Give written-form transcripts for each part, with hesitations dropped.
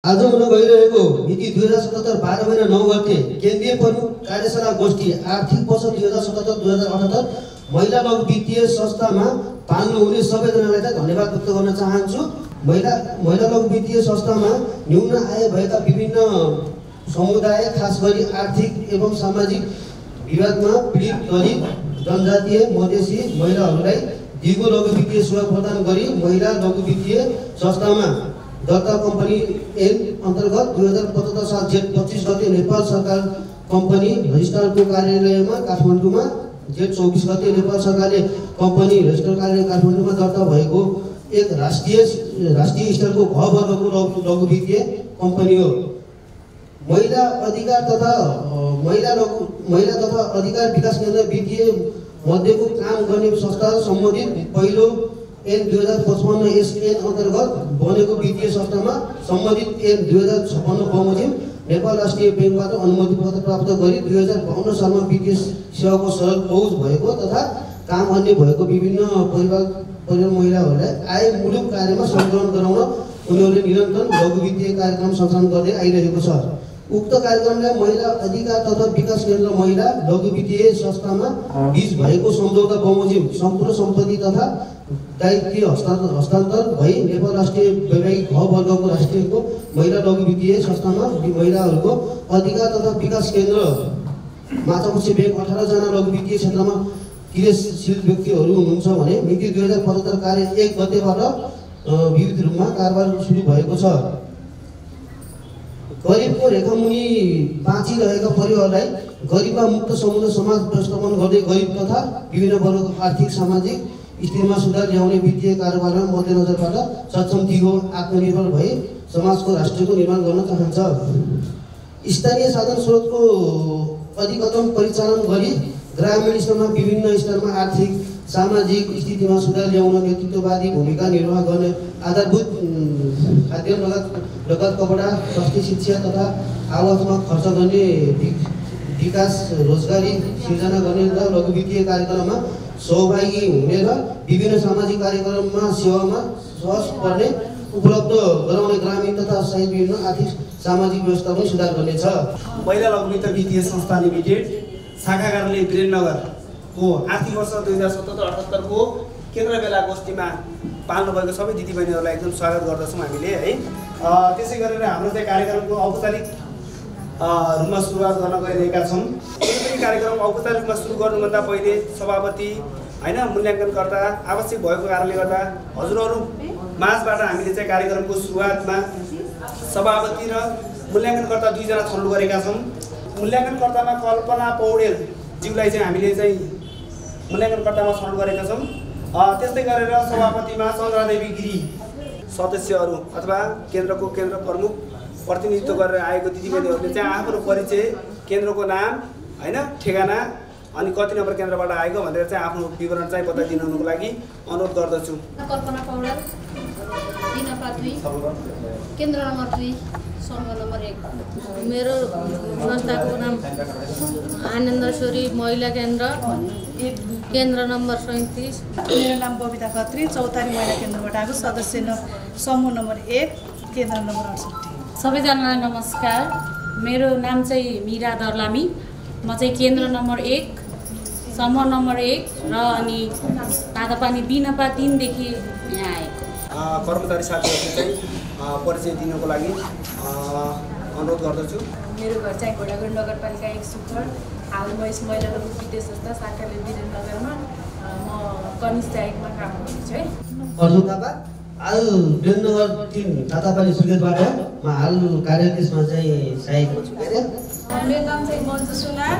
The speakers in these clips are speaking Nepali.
आज हुन गइरहेको मिति 2077 12 महिना 9 गते केन्द्रीय प्रमुख कार्यशाला गोष्ठी आर्थिक वर्ष 2077-2078 महिला लघु वित्तीय संस्थामा पाल्नु हुने सबैजनालाई चाहिँ धन्यवाद व्यक्त गर्न चाहन्छु। महिला लघु वित्तीय संस्थामा न्यून आय भएका विभिन्न समुदाय खास गरी आर्थिक एवं सामाजिक विवादमा पीडित गरिब जनजातीय मधेसी महिलाहरूलाई दिगो लघु वित्तीय सेवा प्रदान गरी महिला लघु वित्तीय संस्थामा दर्ता कम्पनी एन अन्तर्गत 2075 साल जेठ 25 गते नेपाल सरकार कम्पनी रजिस्ट्रारको कार्यालयमा काठमाडौँमा जेठ 24 गते नेपाल सरकारले कम्पनी रजिस्ट्रार कार्यालय काठमाडौँमा दर्ता भएको एक राष्ट्रिय स्तरको घ वर्गको लघु वित्तीय कम्पनी हो। महिला तथा अधिकार विकास केन्द्र वित्तीय मध्येको काम गर्ने संस्था सम्बन्धित पहिलो एन 2055 एसएन अन्तर्गत बनेको वित्तीय संस्थामा सम्बन्धित एन 2056 बमोजिम नेपाल राष्ट्रिय ब्याङ्कबाट अनुमति पत्र प्राप्त गरी 2052 सालमा वित्तीय सेवाको सरल पहुँच भएको तथा काम अन्य भएको विभिन्न परिवार महिलाहरूलाई आयमूलक कार्यमा सञ्चालन गराउन उनीहरूले निरन्तर लघु वित्तीय कार्यक्रम सञ्चालन गर्दै आइरहेको छ। उक्त कार्यक्रमलाई महिला अधिकार तथा विकास केन्द्र महिला लघु वित्तीय संस्थामा बीच भएको सम्झौता बमोजिम सम्पूर्ण सम्पत्ति तथा दायित्व हस्तान्तरण भई नेपाल राष्ट्रिय वैवाहिक घ वर्गको राष्ट्रियको महिला लघु वित्तीय संस्थामा महिलाहरूको अधिकार तथा विकास केन्द्र माछापुच्छ्रे ब्याङ्क 18 जना लघु वित्तीय क्षेत्रमा क्रियाशील व्यक्तिहरू हुनुहुन्छ भने मिति 2075 कार्य 1 गतेबाट विविध रूपमा कारोबार सुरु भएको छ। गरिबको रेखामुनि बाँचिरहेका परिवारलाई गरिबमा मुक्त समुदाय समाज व्यवस्थापन गर्दै गरिब तथा विभिन्न वर्गको आर्थिक सामाजिक स्थितिमा सुधार ल्याउने वित्तीय कारोबारमा मध्यनजरबाट सक्षम दिगो आत्मनिर्भर भई समाजको राष्ट्रको निर्माण गर्न चाहन्छ। स्थानीय साधन स्रोतको अधिकतम परिचालन गरी ग्रामीण स्तरमा विभिन्न स्तरमा आर्थिक सामाजिक स्थितिमा सुधार ल्याउन नेतृत्ववादी भूमिका निर्वाह गर्ने आधारभूत खाद्य लगायत कपडा स्वास्थ्य शिक्षा तथा आवासमा खर्च गर्ने विकास रोजगारी सिर्जना गर्ने र लघु वित्तीय कार्यक्रममा सहभागी हुने र विभिन्न सामाजिक कार्यक्रममा सेवामा सहज पर्ने उपलब्ध गराउने ग्रामीण तथा सहित विभिन्न आर्थिक सामाजिक व्यवस्थापन सुधार गर्नेछ। महिला लघु वित्तीय संस्था लिमिटेड शाखा कार्यालय वीरेन्द्रनगरको आर्थिक वर्ष 2077-78 को केन्द्र बेला गोष्ठीमा पाल्नु भएको सबै दिदीबहिनीहरूलाई एकदम स्वागत गर्दछौँ हामीले है। त्यसै गरेर हाम्रो चाहिँ कार्यक्रमको औपचारिक रूपमा सुरुवात गर्न गइरहेका छौँ। कुनै पनि कार्यक्रम औपचारिक रूपमा सुरु गर्नुभन्दा पहिले सभापति हैन मूल्याङ्कनकर्ता आवश्यक भएको कारणले गर्दा हजुरहरू माझबाट हामीले चाहिँ कार्यक्रमको सुरुवातमा सभापति र मूल्याङ्कनकर्ता 2 जना छनौट गरेका छौँ। मूल्याङ्कनकर्तामा कल्पना पौडेल ज्यूलाई चाहिँ हामीले चाहिँ मूल्याङ्कनकर्तामा छनौट गरेका छौँ। त्यस्तै गरेर सभापतिमा चन्द्रदेवी गिरी सदस्यहरू अथवा केन्द्र प्रमुख प्रतिनिधित्व गरेर आएको दिदीबहिनीहरूले चाहिँ आफ्नो परिचय केन्द्रको नाम हैन ठेगाना अनि कति नम्बर केन्द्रबाट आएको भनेर चाहिँ आफ्नो विवरण चाहिँ बताइदिनुको लागि अनुरोध गर्दछु। कल्पना पौडेल केन्द्र नम्बर 2 समूह नम्बर 1। मेरो संस्थाको नाम आनन्देश्वरी महिला केन्द्र नम्बर 37। मेरो नाम बबिता खत्री चौतारी महिला केन्द्रबाट आएको सदस्य समूह नम्बर 1 केन्द्र नम्बर 68। सबैजनालाई नमस्कार। मेरो नाम चाहिँ मीरा दर्लामी। म चाहिँ केन्द्र नम्बर 1 समूह नम्बर 1 र अनि तातापानी बिनपा 3 देखि यहाँ आएको। कर्मचारी साथीहरूले चाहिँ परिचय दिनको लागि अनुरोध गर्दछु। मेरो घर चाहिँ घोडागढ नगरपालिका 1 सुखर। हाल म यस महिला लघु वित्तीय संस्था शाखाले वीरेन्द्रनगरमा म कनिष्ठ 1मा काम गर्छु है। अर्जुन थापा हाल वीरेन्द्रनगर 3 तातापानी सुर्खेतबाट म हाल कार्यदेशमा चाहिँ सहायक छु। मेरो नाम चाहिँ मन्जु सुनार।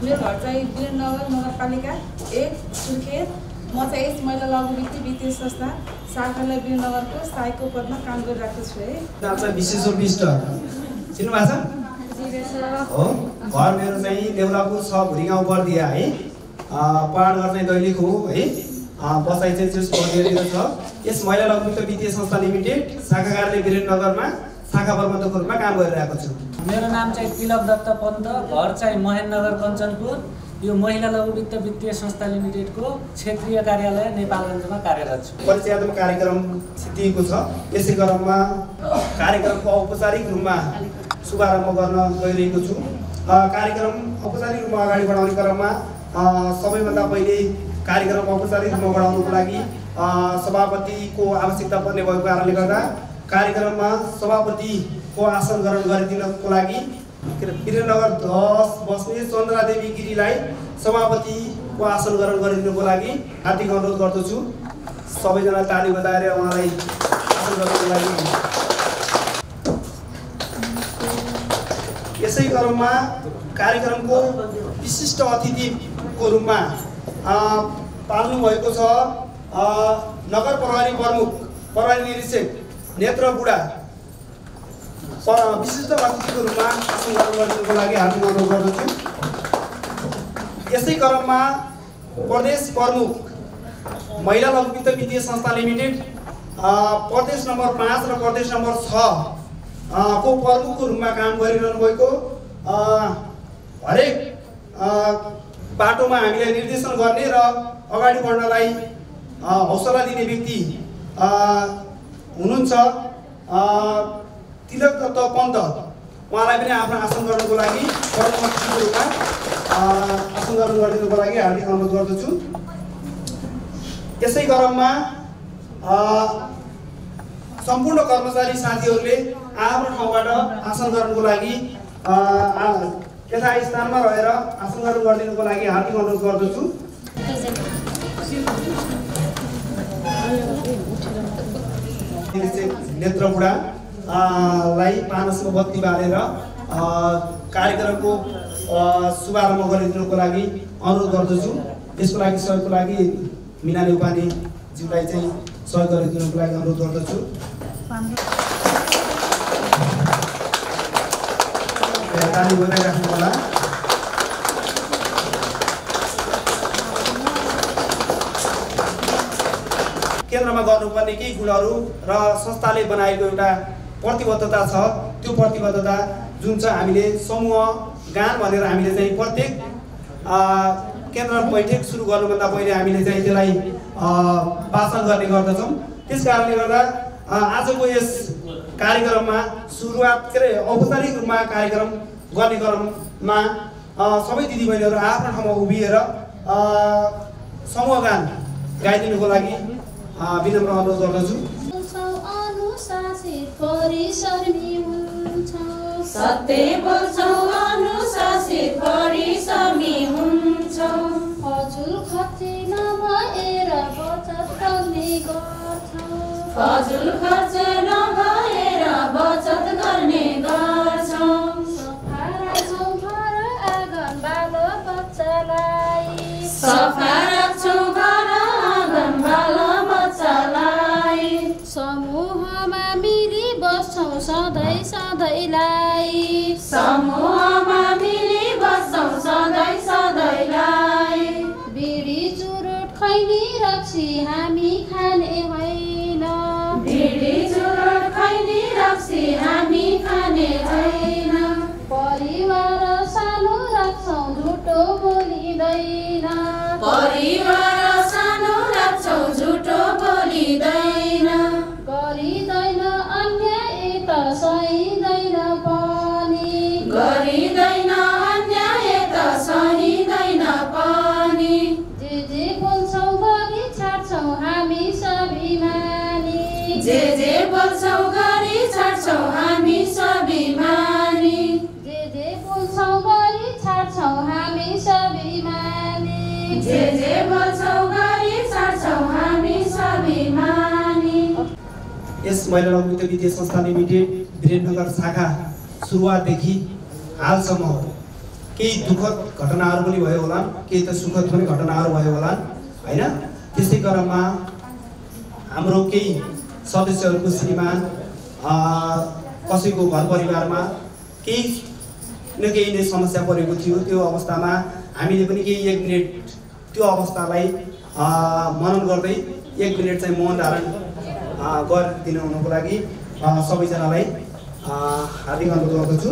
मेरो घर चाहिँ वीरेन्द्रनगर नगरपालिका 1 सुर्खेत। म चाहिँ यस महिला लघु वित्तीय संस्था शाखालाई वीरेन्द्रनगरको सहायकको पदमा काम गरिरहेको छु है। नाम चाहिँ विश्वेश्वर विष्ट चिन्नु भएको छ हो। घर मेरो चाहिँ देउलापुर 6 भुरी गाउँ बर्दिया है। पहाडघर चाहिँ दैलेख हो है। बसाइ चाहिँ जस बर्दियाको छ। यस महिला लघु वित्तीय संस्था लिमिटेड शाखा कार्यालय वीरेन्द्रनगरमा शाखा प्रबन्धकको रूपमा काम गरिरहेको छु। मेरो नाम चाहिँ तिलक दत्त पन्त। घर चाहिँ महेन्द्रनगर कञ्चनपुर। यो महिला लघु वित्त वित्तीय संस्था लिमिटेडको क्षेत्रीय कार्यालय नेपालगञ्जमा कार्यरत छु। परिचयात्मक कार्यक्रम सिद्धिएको छ। यसै क्रममा कार्यक्रमको औपचारिक रूपमा शुभारम्भ गर्न गइरहेको छु। कार्यक्रम औपचारिक रूपमा अगाडि बढाउने क्रममा सबैभन्दा पहिले कार्यक्रम औपचारिक रूपमा बढाउनको लागि सभापतिको आवश्यकता पर्ने भएको कारणले गर्दा कार्यक्रममा सभापतिको आसन ग्रहण गरिदिनको लागि वीरेन्द्रनगर 10 बस्ने चन्द्रादेवी गिरीलाई सभापतिको आसन ग्रहण गरिदिनुको लागि हार्दिक अनुरोध गर्दछु। सबैजना ताली बजाएर उहाँलाई आसन ग्रहणको लागि। यसै क्रममा कार्यक्रमको विशिष्ट अतिथिको रूपमा पाल्नु भएको छ नगर प्रहरी प्रमुख प्रहरी निरीक्षक नेत्र बुढा विशिष्ट अतिथिको रूपमा आसन ग्रहण गरिदिनुको लागि हार्दिक अनुरोध गर्दछु। यसै क्रममा प्रदेश प्रमुख महिला लघु वित्त वित्तीय संस्था लिमिटेड प्रदेश नम्बर 5 र प्रदेश नम्बर 6 को प्रमुखको रूपमा काम गरिरहनु भएको हरेक बाटोमा हामीलाई निर्देशन गर्ने र अगाडि बढ्नलाई हौसला दिने व्यक्ति हुनुहुन्छ तिलक दत्त पन्त। उहाँलाई पनि आफ्नो आसन गर्नको लागि प्रमुख अतिथिको रूपमा आसन ग्रहण गरिदिनुको लागि हार्दिक अनुरोध गर्दछु। यसै क्रममा सम्पूर्ण कर्मचारी साथीहरूले आफ्नो ठाउँबाट आसन ग्रहणको लागि यथास्थानमा रहेर आसन ग्रहण गरिदिनुको लागि हार्दिक अनुरोध गर्दछु। नेत्र बुढा लाई पानसको बत्ती बालेर कार्यक्रमको शुभारम्भ गरिदिनुको लागि अनुरोध गर्दछु। यसको लागि सहयोगको लागि मिना नेपाली ज्यूलाई चाहिँ सहयोग गरिदिनुको लागि अनुरोध गर्दछु। ताली बजाइराख्नु होला। केन्द्रमा गर्नुपर्ने केही गुणहरू र संस्थाले बनाएको एउटा प्रतिबद्धता छ। त्यो प्रतिबद्धता जुन छ हामीले समूह गान भनेर हामीले चाहिँ प्रत्येक केन्द्र बैठक सुरु गर्नुभन्दा पहिले हामीले चाहिँ त्यसलाई वाचन गर्ने गर्दछौँ। त्यस कारणले गर्दा आजको यस कार्यक्रममा सुरुवात औपचारिक रूपमा कार्यक्रम गर्ने क्रममा सबै दिदीबहिनीहरू आफ्नो ठाउँमा उभिएर समूह गान गाइदिनुको लागि विनम्र अनुरोध गर्दछु। सत्य बोल्छौ अनुशासित परिश्रमी हुन्छौ फजुल खर्ची नभएर बचत गर्ने गर्छौ फजुल खर्च नभएर बचत गर्ने गर्छौ सफा राख्छौ घर आँगन बाल बच्चालाई सफा राख्छौ घर आँगन बाल बच्चालाई समूहमा मिली बस्छौ सधैँ सधैँलाई समूहमा मिली बस्छौ सधैँ सधैँलाई बिडी चुरोट खैनी रक्सी हामी खाने होइन बिडी चुरोट खैनी रक्सी हामी खाने होइन परिवार सानो राख्छौ झुटो बोलिँदैन परिवार सानो राख्छौ झुटो बोलिँदैन गरिँदैन अन्याय त सहिँदैन पनि गरिँदैन अन्याय त सहिँदैन पनि जे बोल्छौ गरी छाड्छौ हामी स्वाभिमानी जे बोल्छौ गरी छाड्छौ हामी स्वाभिमानी जे बोल्छौ गरी छाड्छौ हामी स्वाभिमानी जे बोल्छौ गरी छाड्छौ हामी स्वाभिमानी। यस महिला लघु वित्त वित्तीय संस्था लिमिटेड वीरेन्द्रनगर शाखा सुरुवातदेखि हालसम्म केही दुःखद घटनाहरू पनि भयो होला, केही त सुखद पनि घटनाहरू भयो होला हैन। त्यसै क्रममा हाम्रो केही सदस्यहरूको श्रीमान कसैको घर परिवारमा केही न केही नै समस्या परेको थियो। त्यो अवस्थामा हामीले पनि केही 1 मिनेट त्यो अवस्थालाई मनन गर्दै 1 मिनेट चाहिँ मौन धारण गरिदिनु हुनुको लागि सबैजनालाई हार्दिक अनुरोध गर्दछु।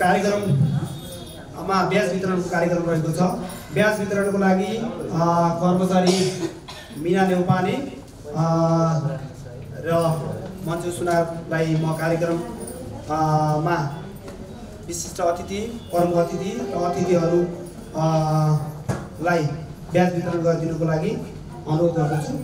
कार्यक्रममा ब्याज वितरणको कार्यक्रम रहेको छ। ब्याज वितरणको लागि कर्मचारी मिना नेउपाने र मन्जु सुनारलाई म कार्यक्रममा विशिष्ट अतिथि, प्रमुख अतिथि र अतिथिहरूलाई ब्याज वितरण गरिदिनुको लागि अनुरोध गर्दछु।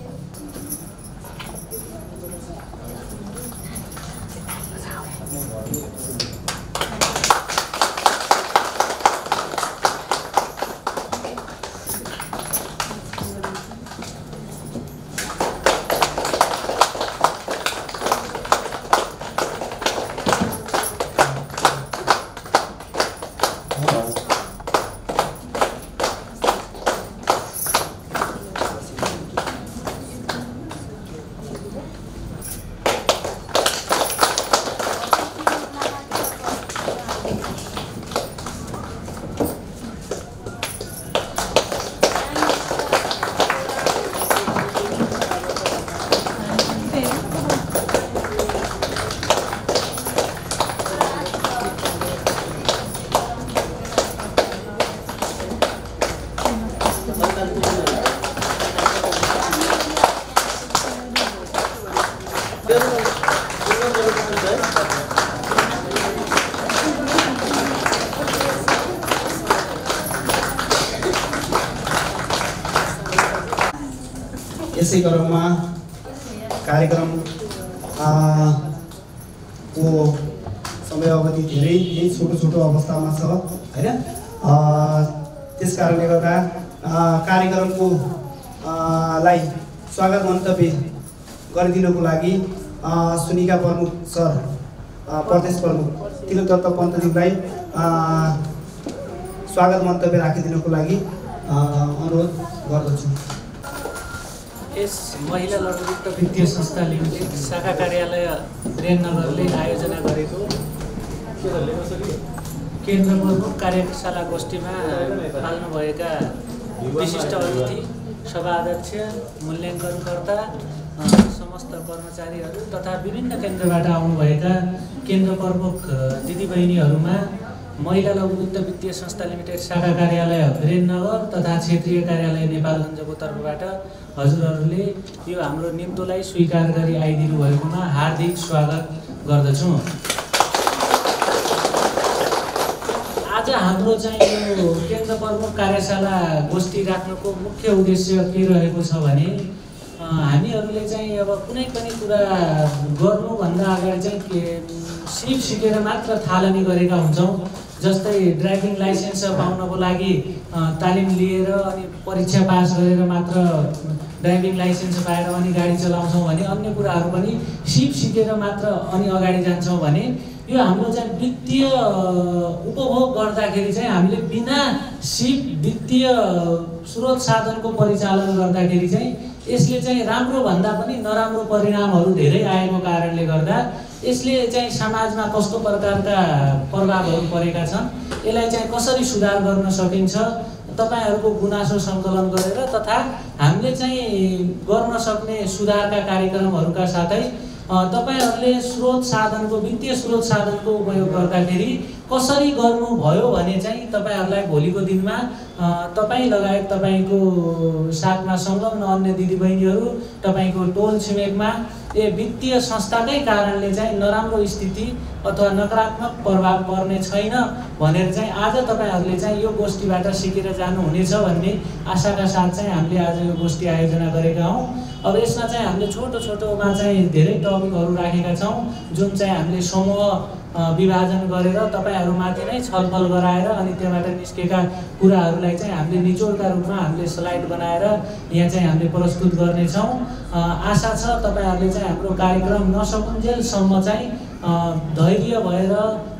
यसै क्रममा कार्यक्रम को समय अवधि धेरै छोटो अवस्थामा छ हैन। त्यस कारणले गर्दा कार्यक्रमको लाई स्वागत मन्तव्य गरिदिनको लागि सुनिका प्रमुख सर, प्रदेश प्रमुख तिलक दत्त पन्तज्यूलाई स्वागत मन्तव्य राखिदिनुको लागि अनुरोध गर्दछु। यस महिला लघुवित्त वित्तीय संस्था लिमिटेड शाखा कार्यालय वीरेन्द्रनगरले आयोजना गरेको केन्द्र प्रमुख कार्यशाला गोष्ठीमा पाल्नुभएका विशिष्ट अतिथि, सभाध्यक्ष, मूल्याङ्कनकर्ता, समस्त कर्मचारीहरू तथा विभिन्न केन्द्रबाट आउनुभएका केन्द्र प्रमुख दिदीबहिनीहरूमा महिला लघुवित्त वित्तीय संस्था लिमिटेड शाखा कार्यालय वीरेन्द्रनगर तथा क्षेत्रीय कार्यालय नेपालगञ्जको तर्फबाट हजुरहरूले यो हाम्रो निम्तोलाई स्वीकार गरी आइदिनु भएकोमा हार्दिक स्वागत गर्दछु। आज हाम्रो चाहिँ यो केन्द्र प्रमुख कार्यशाला गोष्ठी राख्नुको मुख्य उद्देश्य के रहेको छ भने हामीहरूले चाहिँ अब कुनै पनि कुरा गर्नुभन्दा अगाडि चाहिँ सिप सिकेर मात्र थालनी गरेका हुन्छौँ। जस्तै ड्राइभिङ लाइसेन्स पाउनको लागि तालिम लिएर अनि परीक्षा पास गरेर मात्र ड्राइभिङ लाइसेन्स पाएर अनि गाडी चलाउँछौँ भने अन्य कुराहरू पनि सिप सिकेर मात्र अनि अगाडि जान्छौँ भने यो हाम्रो चाहिँ वित्तीय उपभोग गर्दाखेरि चाहिँ हामीले बिना सिप वित्तीय स्रोत साधनको परिचालन गर्दाखेरि चाहिँ यसले चाहिँ राम्रो भन्दा पनि नराम्रो परिणामहरू धेरै आएको कारणले गर्दा यसले चाहिँ समाजमा कस्तो प्रकारका प्रभावहरू परेका छन्, यसलाई चाहिँ कसरी सुधार गर्न सकिन्छ, तपाईहरुको गुनासो सङ्कलन गरेर तथा हामीले चाहिँ गर्न सक्ने सुधारका कार्यक्रमहरूका साथै तपाईहरुले स्रोत साधनको वित्तीय स्रोत साधनको उपयोग गर्दाखेरि कसरी गर्नुभयो भने चाहिँ तपाईहरुलाई भोलिको दिनमा तपाई लगायत तपाईको साथमा संलग्न अन्य दिदीबहिनीहरू तपाईको टोल छिमेकमा वित्तीय संस्थाकै कारणले चाहिँ नराम्रो स्थिति अथवा नकारात्मक प्रभाव पर्ने छैन भनेर चाहिँ आज तपाईहरुले चाहिँ यो गोष्ठीबाट सिकेर जानुहुनेछ भन्ने आशाका साथ चाहिँ हामीले आज यो गोष्ठी आयोजना गरेका हौं। अब यसमा चाहिँ हामीले छोटोमा चाहिँ धेरै टपिकहरू राखेका छौं जुन चाहिँ हामीले समूह विभाजन गरेर तपाईहरुमाथि नै छलफल गराएर अनि त्यहाँबाट निस्केका कुराहरूलाई चाहिँ हामीले निचोडका रूपमा हामीले स्लाइड बनाएर यहाँ चाहिँ हामीले प्रस्तुत गर्ने छौं। आशा छ तपाईहरुले चाहिँ हाम्रो कार्यक्रम नसकुन्जेलसम्म चाहिँ धैर्य भएर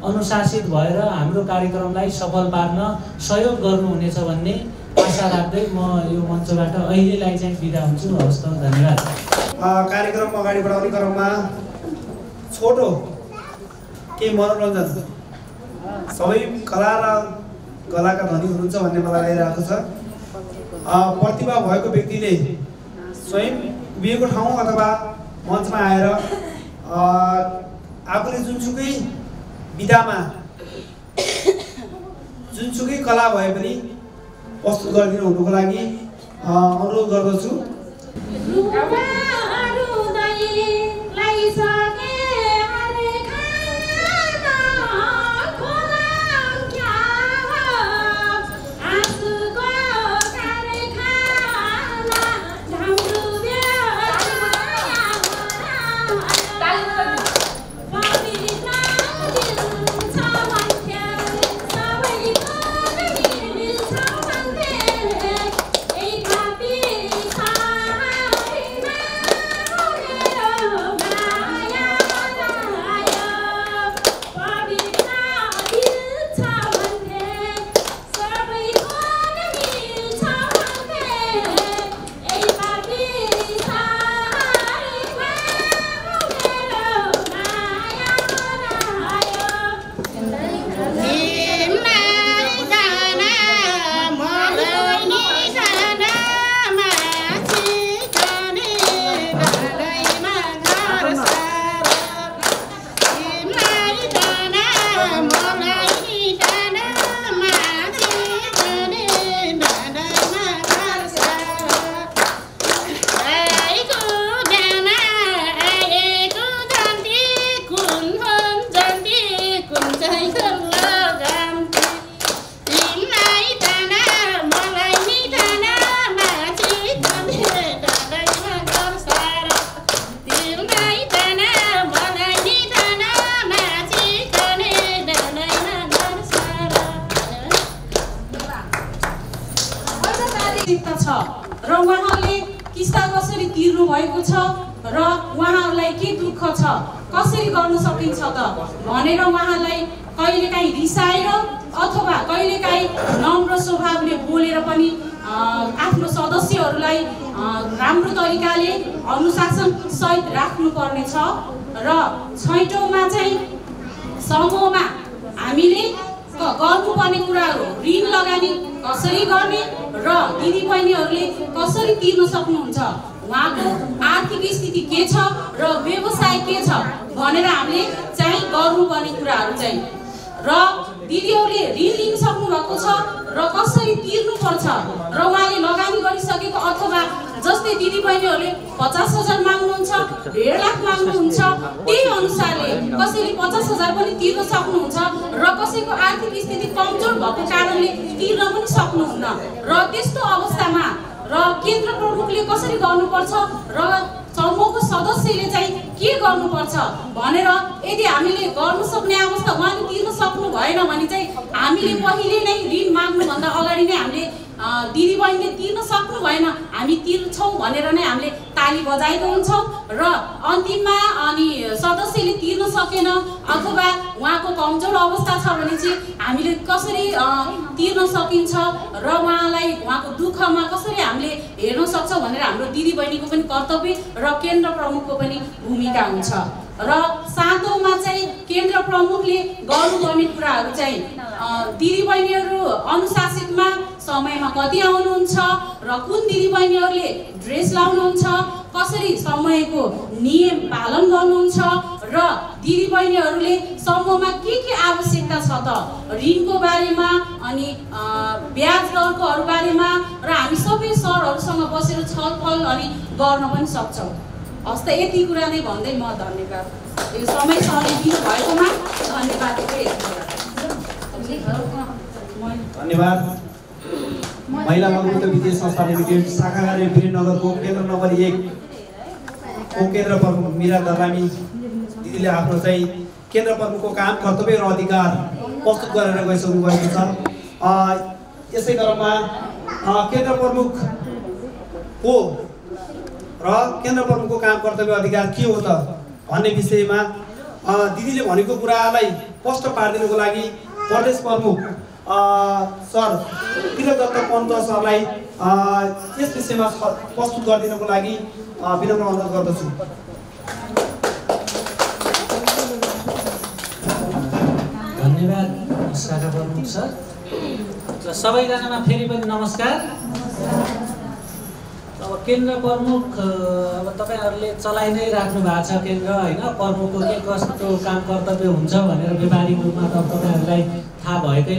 अनुशासित भएर हाम्रो कार्यक्रमलाई सफल पार्न सहयोग गर्नुहुनेछ भन्ने आशा राख्दै म यो मञ्चबाट अहिलेलाई चाहिँ बिदा हुन्छु। हवस् त, धन्यवाद। कार्यक्रम अगाडि बढाउने क्रममा छोटो के मनोरञ्जन सबै कला र कलाका धनी हुनुहुन्छ भन्ने मलाई लागिरहेको छ। प्रतिभा भएको व्यक्तिले स्वयं उभिएको ठाउँ अथवा मञ्चमा आएर आफूले जुनसुकै विधामा जुनसुकै कला भए पनि प्रस्तुत गरिदिनु हुनुको लागि अनुरोध गर्दछु। र उहाँले किस्ता कसरी तिर्नु भएको छ र उहाँहरूलाई के दुःख छ, कसरी गर्न सकिन्छ त भनेर उहाँलाई कहिलेकाहीँ रिसाएर अथवा कहिलेकाहीँ नम्र स्वभावले बोलेर पनि आफ्नो सदस्यहरूलाई राम्रो तरिकाले अनुशासन सहित राख्नुपर्ने छ। र छैटौँमा चाहिँ समूहमा हामीले गर्नुपर्ने कुराहरू ऋण लगानी कसरी गर्ने र दिदीबहिनीहरूले कसरी तिर्न सक्नुहुन्छ, उहाँको आर्थिक स्थिति के छ र व्यवसाय के छ भनेर हामीले चाहिँ गर्नुपर्ने कुराहरू चाहिँ र दिदीहरूले ऋण लिन सक्नु भएको छ र कसरी तिर्नुपर्छ र उहाँले लगानी गरिसकेको अथवा जस्तै दिदीबहिनीहरूले 50,000 माग्नुहुन्छ, 1.5 लाख माग्नुहुन्छ, त्यही अनुसारले कसैले 50,000 पनि तिर्न सक्नुहुन्छ र कसैको आर्थिक स्थिति कमजोर भएको कारणले तिर्न पनि सक्नुहुन्न। र त्यस्तो अवस्थामा र केन्द्र प्रमुखले कसरी गर्नुपर्छ र समूहको सदस्यले चाहिँ के गर्नुपर्छ भनेर यदि हामीले गर्न सक्ने अवस्था उहाँले तिर्न सक्नु भएन भने चाहिँ हामीले पहिले नै ऋण माग्नुभन्दा अगाडि नै हामीले दिदीबहिनीले तिर्न सक्नु भएन हामी तिर्छौँ भनेर नै हामीले ताली बजाएको हुन्छौँ र अन्तिममा अनि सदस्यले तिर्न सकेन अथवा उहाँको कमजोर अवस्था छ भने चाहिँ हामीले कसरी तिर्न सकिन्छ र उहाँलाई उहाँको दुःखमा कसरी हामीले हेर्न सक्छौँ भनेर हाम्रो दिदीबहिनीको पनि कर्तव्य र केन्द्र प्रमुखको पनि भूमिका हुन्छ। र सातौँमा चाहिँ केन्द्र प्रमुखले गर्नुपर्ने कुराहरू चाहिँ दिदीबहिनीहरू अनुशासितमा समयमा कति आउनुहुन्छ र कुन दिदीबहिनीहरूले ड्रेस लाउनुहुन्छ, कसरी समयको नियम पालन गर्नुहुन्छ र दिदीबहिनीहरूले समूहमा के आवश्यकता छ त ऋणको बारेमा अनि ब्याज दरकोहरू बारेमा र हामी सबै सरहरूसँग बसेर छलफल अनि गर्न पनि सक्छौँ। हस्त यति कुरा नै भन्दै म धन्यवाद यो समय सरले दिनु भएकोमा धन्यवाद। धन्यवाद। महिला लघु वित्तीय संस्था लिमिटेड शाखागारी वीरनगरको केन्द्र नम्बर 1 को केन्द्र प्रमुख मीरा दर्लामी दिदीले आफ्नो चाहिँ केन्द्र प्रमुखको काम कर्तव्य र अधिकार प्रस्तुत गरेर गइसक्नु भएको छ। यसै क्रममा केन्द्र प्रमुख को र केन्द्र प्रमुखको काम कर्तव्य अधिकार के हो त भन्ने विषयमा दिदीले भनेको कुरालाई स्पष्ट पारिदिनुको लागि प्रदेश प्रमुख सर कृतदत्त पन्त सरलाई यस विषयमा प्रस्तुत गरिदिनुको लागि विनम्र अनुरोध गर्दछु। धन्यवाद शाखा प्रमुख सर। सबैजनामा फेरि पनि नमस्कार। अब केन्द्र प्रमुख अब तपाईँ तपाईँहरूले चलाइ नै राख्नु भएको छ केन्द्र होइन, प्रमुखको के कस्तो काम कर्तव्य हुन्छ भनेर व्यावहारिक रूपमा त तपाईँहरूलाई थाहा भएकै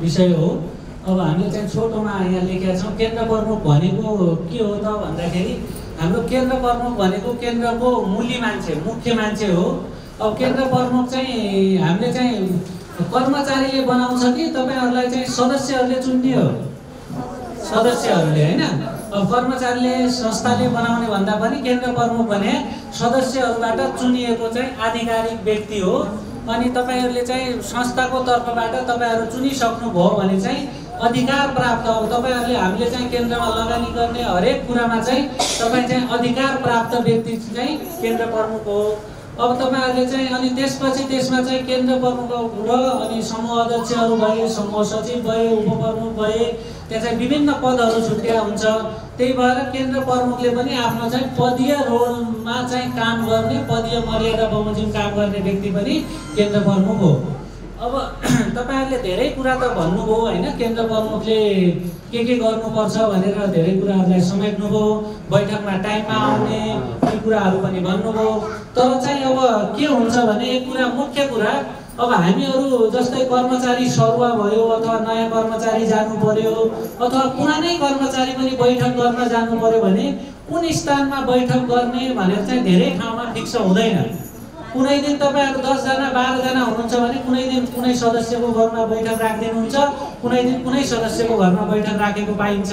विषय हो। अब हामीले चाहिँ छोटोमा यहाँ लेखेका छौँ केन्द्र प्रमुख भनेको के हो त भन्दाखेरि हाम्रो केन्द्र प्रमुख भनेको केन्द्रको मूल्य मान्छे, मुख्य मान्छे हो। अब केन्द्र प्रमुख चाहिँ हामीले चाहिँ कर्मचारीले बनाउँछ कि तपाईँहरूलाई चाहिँ सदस्यहरूले चुन्ने हो? सदस्यहरूले होइन। अब कर्मचारीले संस्थाले बनाउने भन्दा पनि केन्द्र प्रमुख भने सदस्यहरूबाट चुनिएको चाहिँ आधिकारिक व्यक्ति हो। अनि तपाईँहरूले चाहिँ संस्थाको तर्फबाट तपाईँहरू चुनिसक्नुभयो भने चाहिँ अधिकार प्राप्त हो। तपाईँहरूले हामीले चाहिँ केन्द्रमा लगानी गर्ने हरेक कुरामा चाहिँ तपाईँ चाहिँ अधिकार प्राप्त व्यक्ति चाहिँ केन्द्र प्रमुख हो। अब तपाईँहरूले चाहिँ अनि त्यसपछि त्यसमा चाहिँ केन्द्र प्रमुख र अनि समूह अध्यक्षहरू भए, समूह सचिव भए, उपप्रमुख भए, त्यहाँ चाहिँ विभिन्न पदहरू छुट्या हुन्छ। त्यही भएर केन्द्र प्रमुखले पनि आफ्नो चाहिँ पदीय रोलमा चाहिँ काम गर्ने, पदीय मर्यादा बमोजिम काम गर्ने व्यक्ति पनि केन्द्र प्रमुख हो। अब तपाईँहरूले धेरै कुरा त भन्नुभयो होइन, केन्द्र प्रमुखले के गर्नुपर्छ भनेर धेरै कुराहरूलाई समेट्नुभयो, बैठकमा टाइममा आउने यी कुराहरू पनि भन्नुभयो। तर चाहिँ अब के हुन्छ भने एक कुरा मुख्य कुरा, अब हामीहरू जस्तै कर्मचारी सरुवा भयो अथवा नयाँ कर्मचारी जानु पर्यो अथवा पुरानै कर्मचारी पनि बैठक गर्न जानु पर्यो भने कुन स्थानमा बैठक गर्ने भनेर चाहिँ धेरै ठाउँमा फिक्स हुँदैन। कुनै दिन तपाईँहरू 10 जना 12 जना हुनुहुन्छ भने कुनै दिन कुनै सदस्यको घरमा बैठक राखिदिनुहुन्छ, कुनै दिन कुनै सदस्यको घरमा बैठक राखेको पाइन्छ।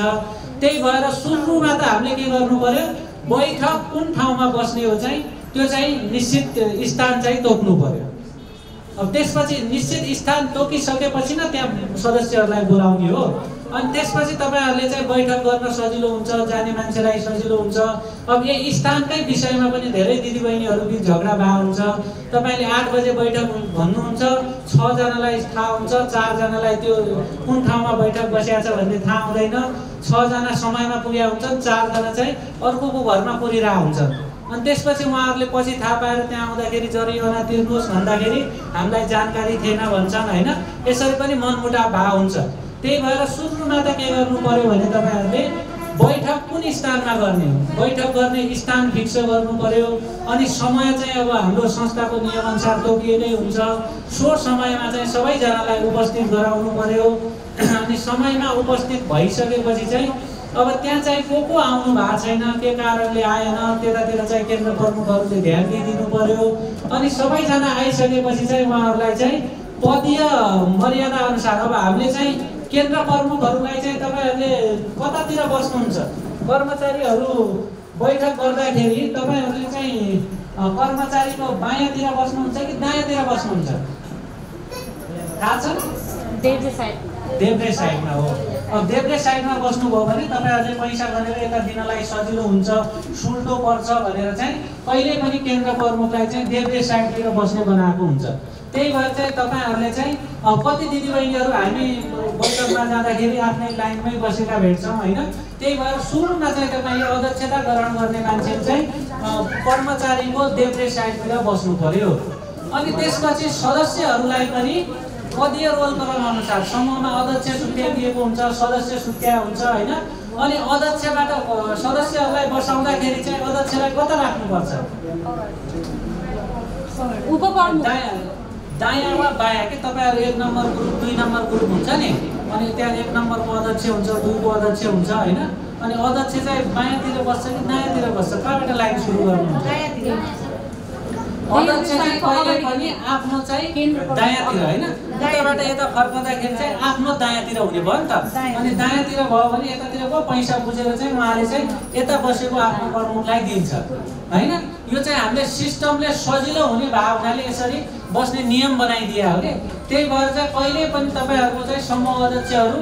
त्यही भएर सुरुमा त हामीले के गर्नु पर्यो, बैठक कुन ठाउँमा बस्ने हो चाहिँ त्यो चाहिँ निश्चित स्थान चाहिँ तोक्नु पर्यो। अब त्यसपछि निश्चित स्थान तोकिसकेपछि न त्यहाँ सदस्यहरूलाई बोलाउने हो। अनि त्यसपछि तपाईँहरूले चाहिँ बैठक गर्न सजिलो हुन्छ, जाने मान्छेलाई सजिलो हुन्छ। अब यही स्थानकै विषयमा पनि धेरै दिदीबहिनीहरू बिच झगडा भएको हुन्छ। तपाईँले 8 बजे बैठक भन्नुहुन्छ, 6 जनालाई थाहा हुन्छ, 4 जनालाई त्यो कुन ठाउँमा बैठक बसेको छ भन्ने थाहा हुँदैन। 6 जना समयमा पुगेका हुन्छन्, 4 जना चाहिँ अर्कोको घरमा पुगिरहेको हुन्छ। अनि त्यसपछि उहाँहरूले पछि थाहा पाएर त्यहाँ आउँदाखेरि जरिवाना तिर्नुहोस् भन्दाखेरि हामीलाई जानकारी थिएन भन्छन् होइन। यसरी पनि मनमुटाव भएको हुन्छ। त्यही भएर सुरुमा त के गर्नु पर्यो भने तपाईँहरूले बैठक कुन स्थानमा गर्ने हो, बैठक गर्ने स्थान फिक्स गर्नु पर्यो। अनि समय चाहिँ अब हाम्रो संस्थाको नियमअनुसार तोकिएकै हुन्छ। सो समयमा चाहिँ सबैजनालाई उपस्थित गराउनु पर्यो। अनि समयमा उपस्थित भइसकेपछि चाहिँ अब त्यहाँ चाहिँ को आउनु भएको छैन, के कारणले आएन, त्यतातिर चाहिँ केन्द्र प्रमुखहरूले ध्यान दिइदिनु पर्यो। अनि सबैजना आइसकेपछि चाहिँ उहाँहरूलाई चाहिँ पदीय मर्यादा अनुसार अब हामीले चाहिँ केन्द्र प्रमुखहरूलाई चाहिँ तपाईँहरूले कतातिर बस्नुहुन्छ, कर्मचारीहरू बैठक गर्दाखेरि तपाईँहरूले चाहिँ कर्मचारीको बायाँतिर बस्नुहुन्छ कि दायाँतिर बस्नुहुन्छ थाहा छ? देब्रे साइडमा हो। अब देब्रे साइडमा बस्नुभयो भने तपाईँहरूले पैसा गरेर यता दिनलाई सजिलो हुन्छ, सुल्टो पर्छ भनेर चाहिँ कहिले पनि केन्द्र प्रमुखलाई चाहिँ देब्रे साइडतिर बस्ने बनाएको हुन्छ। त्यही भएर चाहिँ तपाईँहरूले चाहिँ कति दिदीबहिनीहरू हामी बैठकमा जाँदाखेरि आफ्नै लाइनमै बसेका भेट्छौँ होइन। त्यही भएर सुरुमा चाहिँ तपाईँले अध्यक्षता ग्रहण गर्ने मान्छे चाहिँ कर्मचारीको देब्रे साइडतिर बस्नु पर्यो। अनि त्यसपछि सदस्यहरूलाई पनि पदीय रोल क्रम अनुसार समूहमा अध्यक्ष छुट्याइदिएको हुन्छ, सदस्य छुट्या हुन्छ होइन। अनि अध्यक्षबाट सदस्यहरूलाई बसाउँदाखेरि चाहिँ अध्यक्षलाई कता राख्नुपर्छ? दायाँ वा बायाँ कि तपाईँहरू 1 नम्बर ग्रुप 2 नम्बर ग्रुप हुन्छ नि, अनि त्यहाँ 1 नम्बरको अध्यक्ष हुन्छ, 2 को अध्यक्ष हुन्छ होइन। अनि अध्यक्ष चाहिँ बायाँतिर बस्छ कि दायाँतिर बस्छ? कहाँबाट लाइन सुरु गर्नुहुन्छ? अध्यक्ष चाहिँ कहिले पनि आफ्नो चाहिँ दायाँतिर होइन, उताबाट यता फर्कँदाखेरि चाहिँ आफ्नो दायाँतिर हुने भयो नि त। अनि दायाँतिर भयो भने यतातिर भयो पैसा बुझेर चाहिँ उहाँले चाहिँ यता बसेको आफ्नो प्रमुखलाई दिन्छ होइन। यो चाहिँ हामीले सिस्टमले सजिलो हुने भएको हुनाले यसरी बस्ने नियम बनाइदिया हो कि। त्यही भएर चाहिँ कहिले पनि तपाईँहरूको चाहिँ समूह अध्यक्षहरू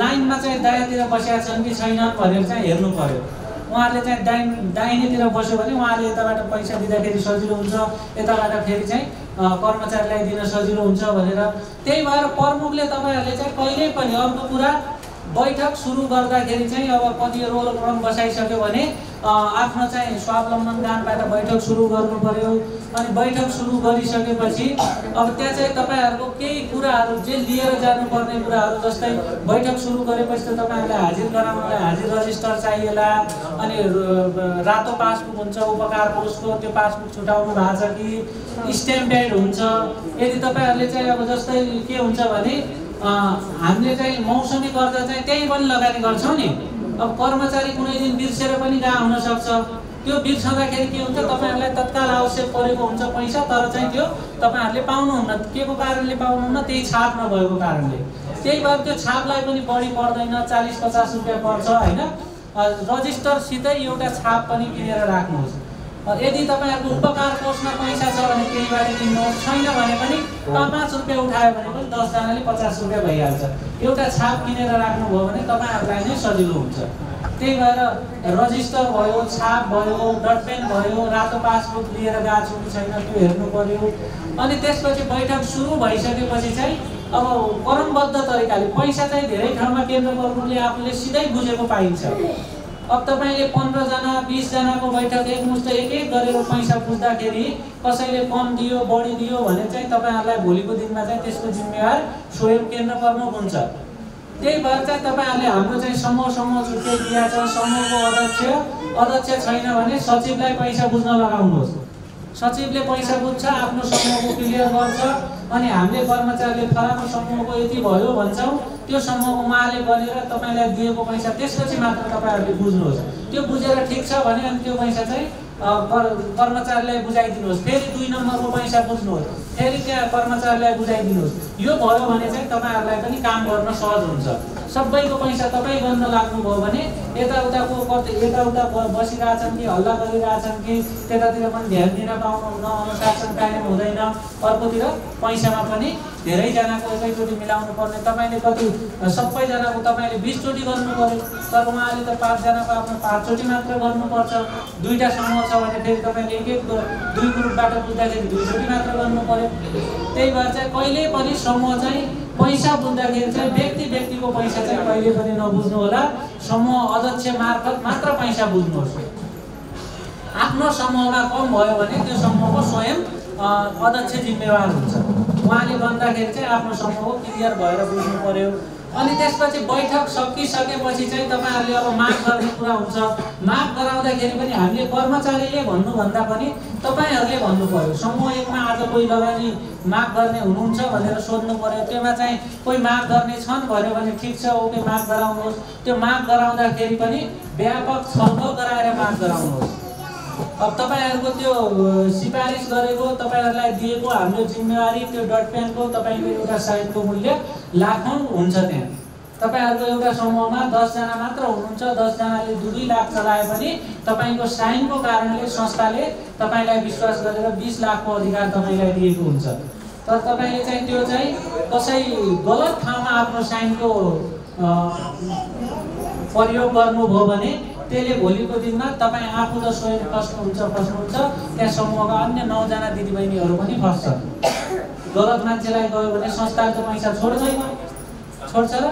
लाइनमा चाहिँ दायाँतिर बसेका छन् कि छैनन् भनेर चाहिँ हेर्नु पर्यो। उहाँहरूले चाहिँ दाहिनेतिर बस्यो भने उहाँले यताबाट पैसा दिँदाखेरि सजिलो हुन्छ, यताबाट फेरि चाहिँ कर्मचारीलाई दिन सजिलो हुन्छ भनेर। त्यही भएर प्रमुखले तपाईँहरूले चाहिँ कहिले पनि अर्को कुरा बैठक सुरु गर्दाखेरि चाहिँ अब कति रोल क्रम बसाइसक्यो भने आफ्नो चाहिँ स्वावलम्बन गानबाट बैठक सुरु गर्नु पर्यो। अनि बैठक सुरु गरिसकेपछि अब त्यहाँ चाहिँ तपाईँहरूको केही कुराहरू जे लिएर जानुपर्ने कुराहरू जस्तै बैठक सुरु गरेपछि त तपाईँहरूलाई हाजिर गराउनलाई हाजिर रजिस्टर चाहिएला। अनि रातो पासबुक हुन्छ उपकार कोषको, त्यो पासबुक छुटाउनु भएको छ कि स्ट्याम्प प्याड हुन्छ। यदि तपाईँहरूले चाहिँ अब जस्तै के हुन्छ भने हामीले चाहिँ मौसमी कर्जा चाहिँ त्यही पनि लगानी गर्छौँ नि। अब कर्मचारी कुनै दिन बिर्सेर पनि गएको हुनसक्छ। त्यो बिर्सँदाखेरि के हुन्छ, तपाईँहरूलाई तत्काल आवश्यक परेको हुन्छ पैसा, तर चाहिँ त्यो तपाईँहरूले पाउनुहुन्न। के को कारणले पाउनुहुन्न? त्यही छाप नभएको कारणले। त्यही भएर त्यो छापलाई पनि बढी पर्दैन, 40-50 रुपियाँ पर्छ होइन। रजिस्टरसितै एउटा छाप पनि किनेर राख्नुहोस्। यदि तपाईँहरूको उपकार कोषमा पैसा छ भने त्यहीबाट किन्नुहोस्, छैन भने पनि 5 रुपियाँ उठायो भने पनि 10 जनाले 50 रुपियाँ भइहाल्छ। एउटा छाप किनेर राख्नुभयो भने तपाईँहरूलाई नै सजिलो हुन्छ। त्यही भएर रजिस्टर भयो, छाप भयो, डटपेन भयो, रातो पासबुक लिएर गएको छु कि छैन त्यो हेर्नु पर्यो। अनि त्यसपछि बैठक सुरु भइसकेपछि चाहिँ अब क्रमबद्ध तरिकाले पैसा चाहिँ धेरै ठाउँमा केन्द्र प्रमुखले आफूले सिधै बुझेको पाइन्छ। अब तपाईँले 15 जना 20 जनाको बैठक एकमुष्ट एक गरेर पैसा बुझ्दाखेरि कसैले कम दियो बढी दियो भने चाहिँ तपाईँहरूलाई भोलिको दिनमा चाहिँ त्यसको जिम्मेवार स्वयं केन्द्र प्रमुख हुन्छ। त्यही भएर चाहिँ तपाईँहरूले हाम्रो चाहिँ समूह छुट्टै दिएको छ। समूहको अध्यक्ष छैन भने सचिवलाई पैसा बुझ्न लगाउनुहोस्। सचिवले पैसा बुझ्छ, आफ्नो समूहको क्लियर गर्छ। अनि हामीले कर्मचारीले फलानु समूहको यति भयो भन्छौँ, त्यो समूहको उहाँले गरेर तपाईँलाई दिएको पैसा त्यसपछि मात्र तपाईँहरूले बुझ्नुहोस्। त्यो बुझेर ठिक छ भने अनि त्यो पैसा चाहिँ कर्मचारीलाई बुझाइदिनुहोस्। फेरि 2 नम्बरको पैसा बुझ्नुहोस्, फेरि त्यहाँ कर्मचारीलाई बुझाइदिनुहोस्। यो भयो भने चाहिँ तपाईँहरूलाई पनि काम गर्न सहज हुन्छ। सबैको पैसा तपाईँ गर्न लाग्नुभयो भने यताउताको यताउता बसिरहेछन् कि हल्ला गरिरहेछन् कि त्यतातिर पनि ध्यान दिन पाउनुहुन्न, अनुशासन कायम हुँदैन। अर्कोतिर पैसामा पनि धेरैजनाको एकैचोटि मिलाउनु पर्ने। तपाईँले कति सबैजनाको तपाईँले 20 चोटि गर्नु पर्यो, तर उहाँले त 5 जनाको आफ्नो 5 चोटि मात्र गर्नुपर्छ। 2टा समूह छ भने फेरि तपाईँले एक 2 ग्रुपबाट बुझ्दाखेरि 2 चोटि मात्र गर्नु पर्यो। त्यही भएर चाहिँ कहिले पनि समूह चाहिँ पैसा बुझ्दाखेरि चाहिँ व्यक्तिको पैसा चाहिँ कहिले पनि नबुझ्नु होला। समूह अध्यक्ष मार्फत मात्र पैसा बुझ्नुहोस्। आफ्नो समूहमा कम भयो भने त्यो समूहको स्वयं अध्यक्ष जिम्मेवार हुन्छ। उहाँले भन्दाखेरि चाहिँ आफ्नो समूह क्लियर भएर बुझ्नु पर्यो। अनि त्यसपछि बैठक सकिसकेपछि चाहिँ तपाईँहरूले अब माग गर्ने कुरा हुन्छ। माग गराउँदाखेरि पनि हामीले कर्मचारीले भन्नुभन्दा पनि तपाईँहरूले भन्नु पर्यो। समूह 1 मा आज कोही लगानी माग गर्ने हुनुहुन्छ भनेर सोध्नु पर्यो। त्यसमा चाहिँ कोही माग गर्ने छन् भन्यो भने ठिक छ, ओके माग गराउनुहोस्। त्यो माग गराउँदाखेरि पनि व्यापक छलफल गराएर माग गराउनुहोस्। अब तपाईँहरूको त्यो सिफारिस गरेको तपाईँहरूलाई दिएको हाम्रो जिम्मेवारी त्यो डटपेनको तपाईँको एउटा साइनको मूल्य लाखौँ हुन्छ। त्यहाँ तपाईँहरूको एउटा समूहमा 10 जना मात्र हुनुहुन्छ, 10 जनाले 2 लाख चलाए पनि तपाईँको साइनको कारणले संस्थाले तपाईँलाई विश्वास गरेर 20 लाखको अधिकार तपाईँलाई दिएको हुन्छ। तर तपाईँले चाहिँ त्यो चाहिँ कसै गलत ठाउँमा आफ्नो साइनको प्रयोग गर्नुभयो भने त्यसले भोलिको दिनमा तपाईँ आफू त स्वयं फस्नुहुन्छ, त्यहाँ समूहका अन्य 9 जना दिदीबहिनीहरू पनि फस्छन्। गलत मान्छेलाई गयो भने संस्थाले त पैसा छोड्दैन, छोड्छ र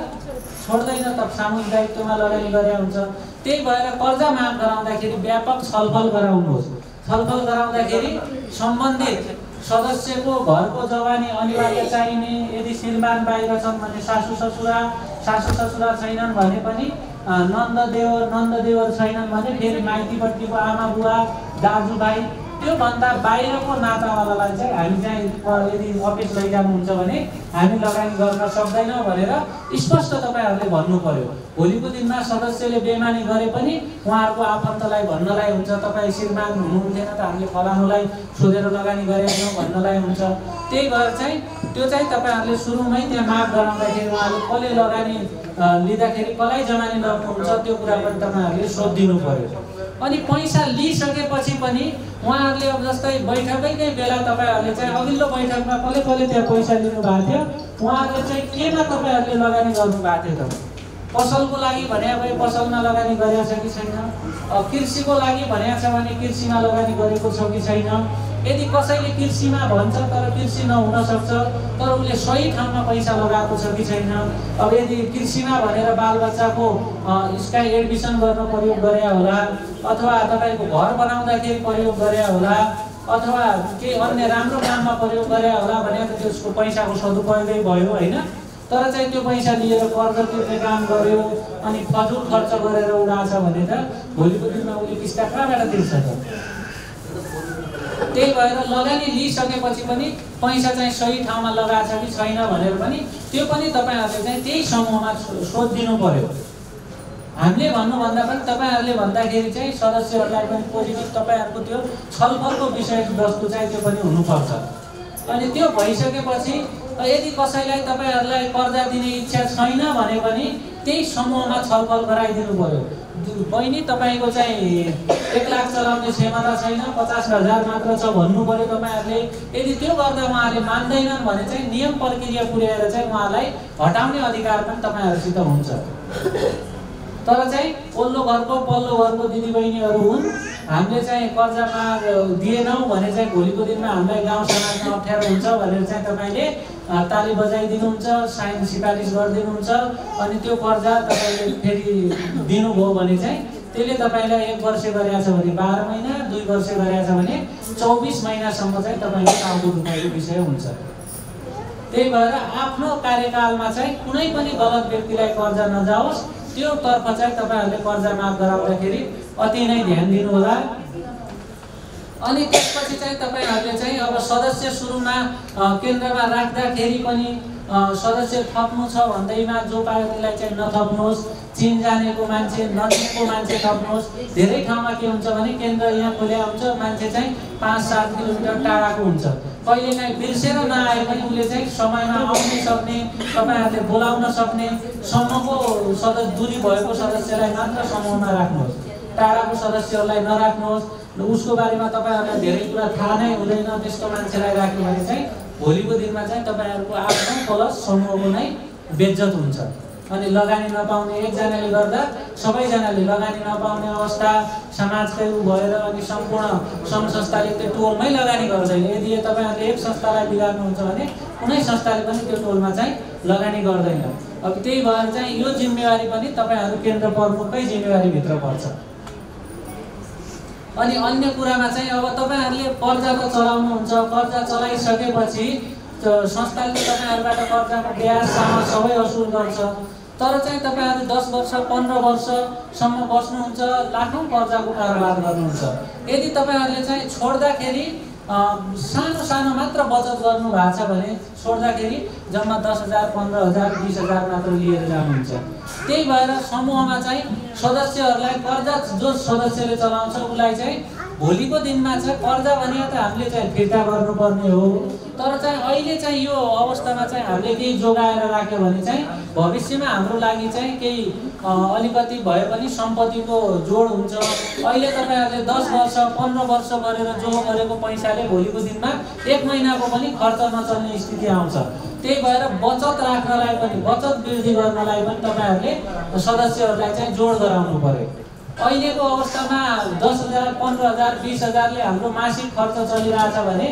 छोड्दैन, त सामूहिक दायित्वमा लगानी गरे हुन्छ। त्यही भएर कर्जा माग गराउँदाखेरि व्यापक छलफल गराउनुहोस्। छलफल गराउँदाखेरि सम्बन्धित सदस्यको घरको जवानी अनिवार्य चाहिने। यदि श्रीमान बाहिर छन् भने सासू ससुरा छैनन् भने पनि नन्द देवर छैनन् भने फेरि माइतीपट्टिको आमा बुवा दाजुभाइ त्योभन्दा बाहिरको नातावालालाई चाहिँ हामी चाहिँ यदि अफिस लैजानुहुन्छ भने हामी लगानी गर्न सक्दैनौँ भनेर स्पष्ट तपाईँहरूले भन्नु पर्यो। भोलिको दिनमा सदस्यले बेमानी गरे पनि उहाँहरूको आफन्तलाई भन्नलाई हुन्छ, तपाईँ श्रीमान हुनुहुन्थेन त हामीले फलानुलाई सोधेर लगानी गरेका थियौँ भन्नलाई हुन्छ। त्यही भएर चाहिँ त्यो चाहिँ तपाईँहरूले सुरुमै त्यहाँ माग गराउँदाखेरि उहाँले कसले लगानी लिँदाखेरि कसलाई जमानी लगाउनुहुन्छ त्यो कुरा पनि तपाईँहरूले सोधिदिनु पर्यो। अनि पैसा लिइसकेपछि पनि उहाँहरूले अब जस्तै बैठकैकै बेला तपाईँहरूले चाहिँ अघिल्लो बैठकमा कसले त्यहाँ पैसा लिनु भएको थियो, उहाँहरूले चाहिँ केमा तपाईँहरूले लगानी गर्नु भएको थियो त पसलको लागि भने अब पसलमा लगानी गरेको छ कि छैन, कृषिको लागि भनेको छ भने कृषिमा लगानी गरेको छ कि छैन। यदि कसैले कृषिमा भन्छ तर कृषि नहुन सक्छ, तर उसले सही ठाउँमा पैसा लगाएको छ कि छैन। अब यदि कृषिमा भनेर बालबच्चाको स्काई एडमिसन गर्न प्रयोग गरे होला, अथवा तपाईँको घर बनाउँदाखेरि प्रयोग गरे होला, अथवा केही अन्य राम्रो काममा प्रयोग गरे होला भने त त्यसको पैसाको सदुपयोगै भयो होइन। तर चाहिँ त्यो पैसा लिएर कर्ज तिर्ने काम गर्यो अनि फजुल खर्च गरेर उडाछ भने त भोलिको दिनमा उसले किस्ता कहाँबाट तिर्छ त? त्यही भएर लगानी लिइसकेपछि पनि पैसा चाहिँ सही ठाउँमा लगाएको छ कि छैन भनेर पनि त्यो पनि तपाईँहरूले चाहिँ त्यही समूहमा सोधिदिनु पर्यो। हामीले भन्नुभन्दा पनि तपाईँहरूले भन्दाखेरि चाहिँ सदस्यहरूलाई पनि पोजिटिभ तपाईँहरूको त्यो छलफलको विषयवस्तु चाहिँ त्यो पनि हुनुपर्छ। अनि त्यो भइसकेपछि यदि कसैलाई तपाईँहरूलाई कर्जा दिने इच्छा छैन भने पनि त्यही समूहमा छलफल गराइदिनु पर्यो। बहिनी तपाईँको चाहिँ 1 लाख चलाउने क्षमता छैन, 50,000 मात्र छ भन्नु पर्यो तपाईँहरूले। यदि त्यो गर्दा उहाँहरूले मान्दैनन् भने चाहिँ नियम प्रक्रिया पुर्याएर चाहिँ उहाँलाई हटाउने अधिकार पनि तपाईँहरूसित हुन्छ। तर चाहिँ पल्लो घरको दिदीबहिनीहरू हुन्, हामीले चाहिँ कर्जामा दिएनौँ भने चाहिँ भोलिको दिनमा हामीलाई गाउँ समाजमा अप्ठ्यारो हुन्छ भनेर चाहिँ तपाईँले ताली बजाइदिनुहुन्छ, साइन सिफारिस गरिदिनुहुन्छ। अनि त्यो कर्जा तपाईँले फेरि दिनुभयो भने चाहिँ त्यसले तपाईँलाई 1 वर्ष गरेको छ भने 12 महिना, 2 वर्ष गरेको छ भने 24 महिनासम्म चाहिँ तपाईँले टाउको दुखाइको विषय हुन्छ। त्यही भएर आफ्नो कार्यकालमा चाहिँ कुनै पनि गलत व्यक्तिलाई कर्जा नजाओस्, त्यो तर्फ चाहिँ तपाईँहरूले कर्जा माफ गराउँदाखेरि अति नै ध्यान दिनु होला। अनि त्यसपछि चाहिँ तपाईँहरूले चाहिँ अब सदस्य सुरुमा केन्द्रमा राख्दाखेरि पनि सदस्य थप्नु छ भन्दैमा जो पायो त्यसलाई चाहिँ नथप्नुहोस्, चिन जानेको मान्छे नजिकको मान्छे थप्नुहोस्। धेरै ठाउँमा के हुन्छ भने केन्द्र यहाँ खोल्या हुन्छ, मान्छे चाहिँ 5-7 किलोमिटर टाढाको हुन्छ, कहिलेकाहीँ बिर्सेर नआए पनि उसले चाहिँ समयमा आउनै सक्ने, तपाईँहरूले बोलाउन सक्ने सम्मको दूरी भएको सदस्यलाई मात्र समूहमा राख्नुहोस्, टाढाको सदस्यहरूलाई नराख्नुहोस्। उसको बारेमा तपाईँहरूलाई धेरै कुरा थाहा नै हुँदैन, त्यस्तो मान्छेलाई राख्यो भने चाहिँ भोलिको दिनमा चाहिँ तपाईँहरूको आफ्नो प्लस समूहको नै बेइज्जत हुन्छ। अनि लगानी नपाउने, एकजनाले गर्दा सबैजनाले लगानी नपाउने अवस्था समाजकै भएर अनि सम्पूर्ण सङ्घ संस्थाले त्यो टोलमै लगानी गर्दैन। यदि तपाईँहरूले एक संस्थालाई बिगार्नुहुन्छ भने कुनै संस्थाले पनि त्यो टोलमा चाहिँ लगानी गर्दैन। अब त्यही भएर चाहिँ यो जिम्मेवारी पनि तपाईँहरू केन्द्र प्रमुखकै जिम्मेवारीभित्र पर्छ। अनि अन्य कुरामा चाहिँ अब तपाईँहरूले कर्जा त चलाउनुहुन्छ, कर्जा चलाइसकेपछि संस्थाले तपाईँहरूबाट कर्जाको ब्याजसम्म सबै असुल गर्छ। तर चाहिँ तपाईँहरू 10 वर्ष 15 वर्षसम्म बस्नुहुन्छ, लाखौँ कर्जाको कारोबार गर्नुहुन्छ। यदि तपाईँहरूले चाहिँ छोड्दाखेरि सानो मात्र बचत गर्नु भएको छ भने छोड्दाखेरि जम्मा 10,000 15,000 20,000 मात्र लिएर जानुहुन्छ। त्यही भएर समूहमा चाहिँ सदस्यहरूलाई कर्जा जो सदस्यले चलाउँछ उसलाई चाहिँ भोलिको दिनमा चाहिँ कर्जा भने त हामीले चाहिँ फिर्ता गर्नुपर्ने हो। तर चाहिँ अहिले चाहिँ यो अवस्थामा चाहिँ हामीले केही जोगाएर राख्यो भने चाहिँ भविष्यमा हाम्रो लागि चाहिँ केही अलिकति भए पनि सम्पत्तिको जोड हुन्छ। अहिले तपाईँहरूले 10 वर्ष 15 वर्ष गरेर जो गरेको पैसाले भोलिको दिनमा 1 महिनाको पनि खर्च नचल्ने स्थिति आउँछ। त्यही भएर बचत राख्नलाई पनि, बचत वृद्धि गर्नलाई पनि तपाईँहरूले सदस्यहरूलाई चाहिँ जोड गराउनु पर्यो। अहिलेको अवस्थामा 10,000 15,000 20,000ले हाम्रो मासिक खर्च चलिरहेछ भने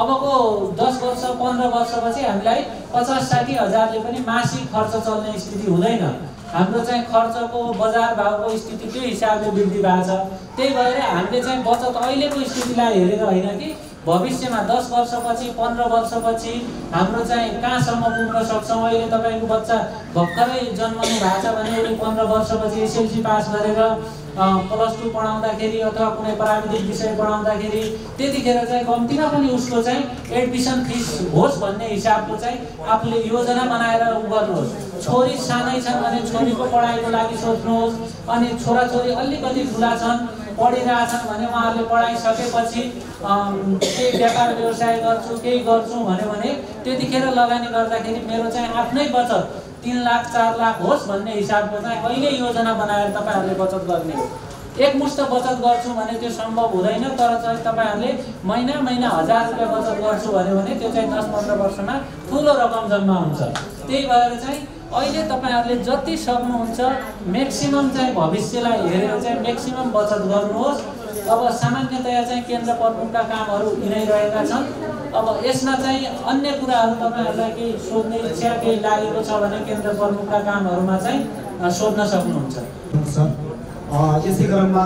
अबको 10 वर्ष 15 वर्षपछि हामीलाई 50-60 हजारले पनि मासिक खर्च चल्ने स्थिति हुँदैन। हाम्रो चाहिँ खर्चको बजार भावको स्थिति त्यो हिसाबले वृद्धि भएको छ। त्यही भएर हामीले चाहिँ बचत अहिलेको स्थितिलाई हेरेर होइन कि भविष्यमा 10 वर्षपछि 15 वर्षपछि हाम्रो चाहिँ कहाँसम्म पुग्न सक्छौँ। अहिले तपाईँको बच्चा भर्खरै जन्मनु भएको छ भने उसले 15 वर्षपछि एसएलसी पास गरेर +2 पढाउँदाखेरि अथवा कुनै प्राविधिक विषय पढाउँदाखेरि त्यतिखेर चाहिँ कम्तीमा पनि उसको चाहिँ एडमिसन फिस होस् भन्ने हिसाबको चाहिँ आफूले योजना बनाएर गर्नुहोस्। छोरी सानै छन् भने छोरीको पढाइको लागि सोच्नुहोस्। अनि छोराछोरी अलिकति ठुला छन्, पढिरहेछन् भने उहाँहरूले पढाइसकेपछि केही व्यापार व्यवसाय गर्छु केही गर्छु भने त्यतिखेर लगानी गर्दाखेरि मेरो चाहिँ आफ्नै बचत 3 लाख 4 लाख होस् भन्ने हिसाबको चाहिँ अहिले योजना बनाएर तपाईँहरूले बचत गर्ने हो। एकमुष्ट बचत गर्छु भने त्यो सम्भव हुँदैन। तर चाहिँ तपाईँहरूले महिना 1000 रुपियाँ बचत गर्छु भने त्यो चाहिँ 10-15 वर्षमा ठुलो रकम जम्मा हुन्छ। त्यही भएर चाहिँ अहिले तपाईहरुले जति सक्नुहुन्छ म्याक्सिमम चाहिँ भविष्यलाई हेरेर चाहिँ म्याक्सिमम बचत गर्नुहोस्। अब सामान्यतया चाहिँ केन्द्र प्रमुखका कामहरू यिनै रहेका छन्। अब यसमा चाहिँ अन्य कुराहरू तपाईहरुलाई केही सोध्ने इच्छा केही लागेको छ भने केन्द्र प्रमुखका कामहरूमा चाहिँ सोध्न सक्नुहुन्छ। यसै क्रममा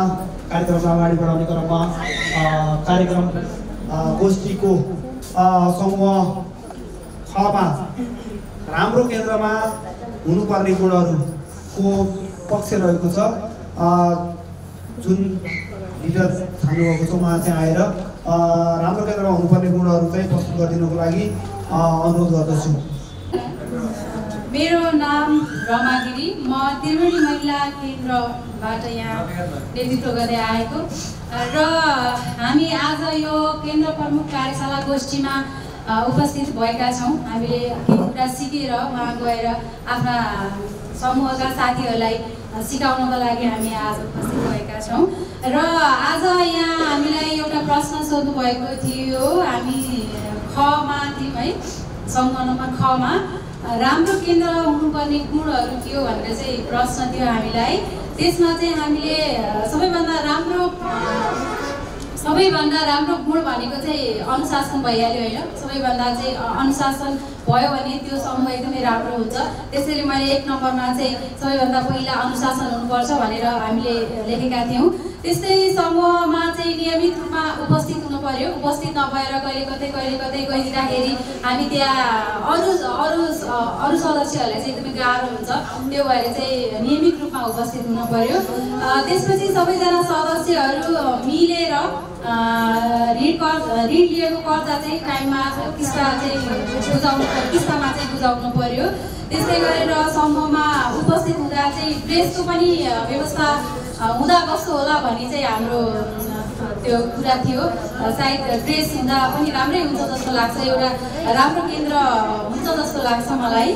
कार्यक्रमलाई अगाडि बढाउने क्रममा कार्यक्रम गोष्ठीको समूह खमा राम्रो केन्द्रमा हुनुपर्ने गुणहरूको पक्ष रहेको छ। जुन लिडर छान्नुभएको छ उहाँ चाहिँ आएर राम्रो केन्द्रमा हुनुपर्ने गुणहरू चाहिँ प्रस्तुत गरिदिनुको लागि अनुरोध गर्दछु। मेरो नाम रमा गिरी, म त्रिवेणी महिला केन्द्रबाट यहाँ नेतृत्व गर्दै आएको र हामी आज यो केन्द्र प्रमुख कार्यशाला गोष्ठीमा उपस्थित भएका छौँ। हामीले केही कुरा सिकेर उहाँ गएर आफ्ना समूहका साथीहरूलाई सिकाउनको लागि हामी आज उपस्थित भएका छौँ र आज यहाँ हामीलाई एउटा प्रश्न सोध्नु भएको थियो। हामी खमा थियौँ है, समूह नम्बर खमा राम्रो केन्द्र हुनुपर्ने गुणहरू के हो भनेर चाहिँ प्रश्न थियो हामीलाई। त्यसमा चाहिँ हामीले सबैभन्दा राम्रो गुण भनेको चाहिँ अनुशासन भइहाल्यो होइन। सबैभन्दा चाहिँ अनुशासन भयो भने त्यो समूह एकदमै राम्रो हुन्छ। त्यसैले मैले 1 नम्बरमा चाहिँ सबैभन्दा पहिला अनुशासन हुनुपर्छ भनेर हामीले लेखेका थियौँ। त्यस्तै समूहमा चाहिँ नियमित रूपमा उपस्थित हुनु पर्यो। उपस्थित नभएर कहिले कतै गइदिँदाखेरि हामी त्यहाँ अरू सदस्यहरूलाई चाहिँ एकदमै गाह्रो हुन्छ। त्यो भएर चाहिँ नियमित रूपमा उपस्थित हुनु पर्यो। त्यसपछि सबैजना सदस्यहरू मिलेर ऋण लिएको कर्जा चाहिँ टाइममा किस्तामा चाहिँ बुझाउनु पर्यो। त्यस्तै गरेर समूहमा उपस्थित हुँदा चाहिँ ड्रेसको पनि व्यवस्था हुँदा कस्तो होला भन्ने चाहिँ हाम्रो त्यो कुरा थियो। सायद ड्रेस हुँदा पनि राम्रै हुन्छ जस्तो लाग्छ, एउटा राम्रो केन्द्र हुन्छ जस्तो लाग्छ मलाई।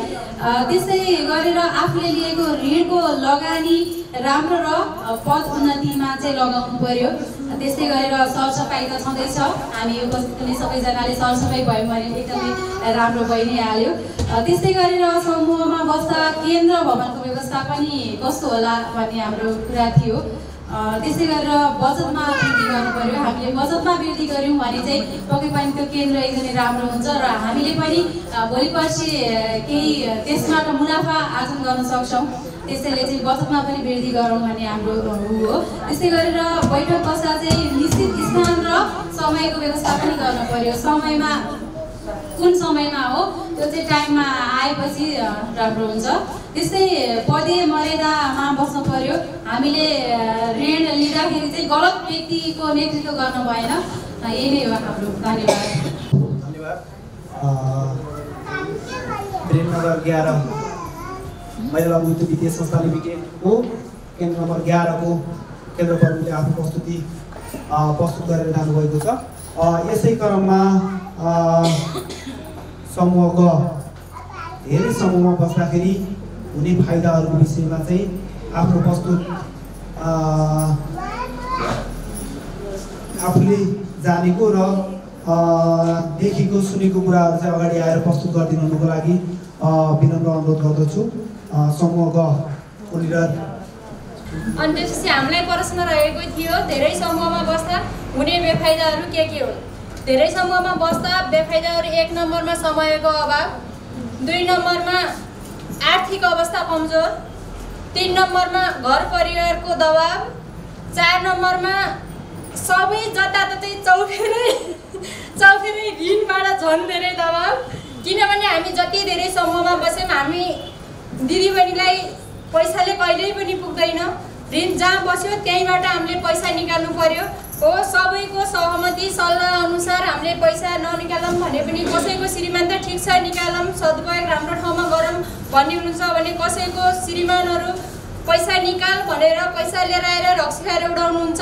त्यस्तै गरेर आफूले लिएको ऋणको लगानी राम्रो र पद उन्नतिमा चाहिँ लगाउनु पर्यो। त्यस्तै गरेर सरसफाइ त छँदैछ, हामी उपस्थित हुने सबैजनाले सरसफाइ भयो भने एकदमै राम्रो भइ नै हाल्यो। त्यस्तै गरेर समूहमा बस्दा केन्द्र भवनको व्यवस्था पनि कस्तो होला भन्ने हाम्रो कुरा थियो। त्यसै गरेर बचतमा वृद्धि गर्नु पर्यो। हामीले बचतमा वृद्धि गऱ्यौँ भने चाहिँ पक्कै पनि त्यो केन्द्र एकदमै राम्रो हुन्छ र हामीले पनि भोलि पर्सि केही त्यसबाट मुनाफा आर्जन गर्न सक्छौँ। त्यसैले चाहिँ बचतमा पनि वृद्धि गरौँ भन्ने हाम्रो हो। त्यसै गरेर बैठक बस्दा चाहिँ निश्चित स्थान र समयको व्यवस्था पनि गर्नु पर्यो। समयमा कुन समयमा हो त्यो चाहिँ टाइममा आएपछि राम्रो हुन्छ। त्यस्तै पदीय मर्यादामा बस्नु पर्यो। हामीले ऋण लिँदाखेरि चाहिँ गलत व्यक्तिको नेतृत्व गर्नु भएन। यही नै हो हाम्रो। धन्यवाद। नम्बर 11 महिला लघु वित्तीय संस्था लिमिटेडको केन्द्र नम्बर 11 को केन्द्र प्रमुखले आफ्नो प्रस्तुत गरेर जानुभएको छ। यसै क्रममा समूहको धेरै समूहमा बस्दाखेरि हुने फाइदाहरूको विषयमा चाहिँ आफ्नो प्रस्तुत आफूले जानेको र देखेको सुनेको कुराहरू चाहिँ अगाडि आएर प्रस्तुत गरिदिनुको लागि विनम्र अनुरोध गर्दछु। समूहको लिडर। अनि त्यसपछि हामीलाई प्रश्न रहेको थियो धेरै समूहमा बस्दा हुने बेफाइदाहरू के हो। धेरै समूहमा बस्दा बेफाइदाहरू 1 नम्बरमा समयको अभाव, 2 नम्बरमा आर्थिक अवस्था कमजोर, 3 नम्बरमा घर परिवारको दबाव, 4 नम्बरमा सबै जताततै चौफेरै ऋणबाट झन् धेरै दबाव। किनभने हामी जति धेरै समूहमा बस्यौँ हामी दिदीबहिनीलाई पैसाले कहिल्यै पनि पुग्दैन। ऋण जहाँ बस्यो त्यहीँबाट हामीले पैसा निकाल्नु पर्यो हो। सबैको सहमति सल्लाह अनुसार हामीले पैसा ननिकालौँ भने पनि कसैको श्रीमान त ठिक छ निकालौँ सदुपयोग राम्रो ठाउँमा गरौँ भन्ने हुनुहुन्छ भने कसैको श्रीमानहरू पैसा निकाल भनेर पैसा लिएर आएर रक्सी खाएर उडाउनुहुन्छ।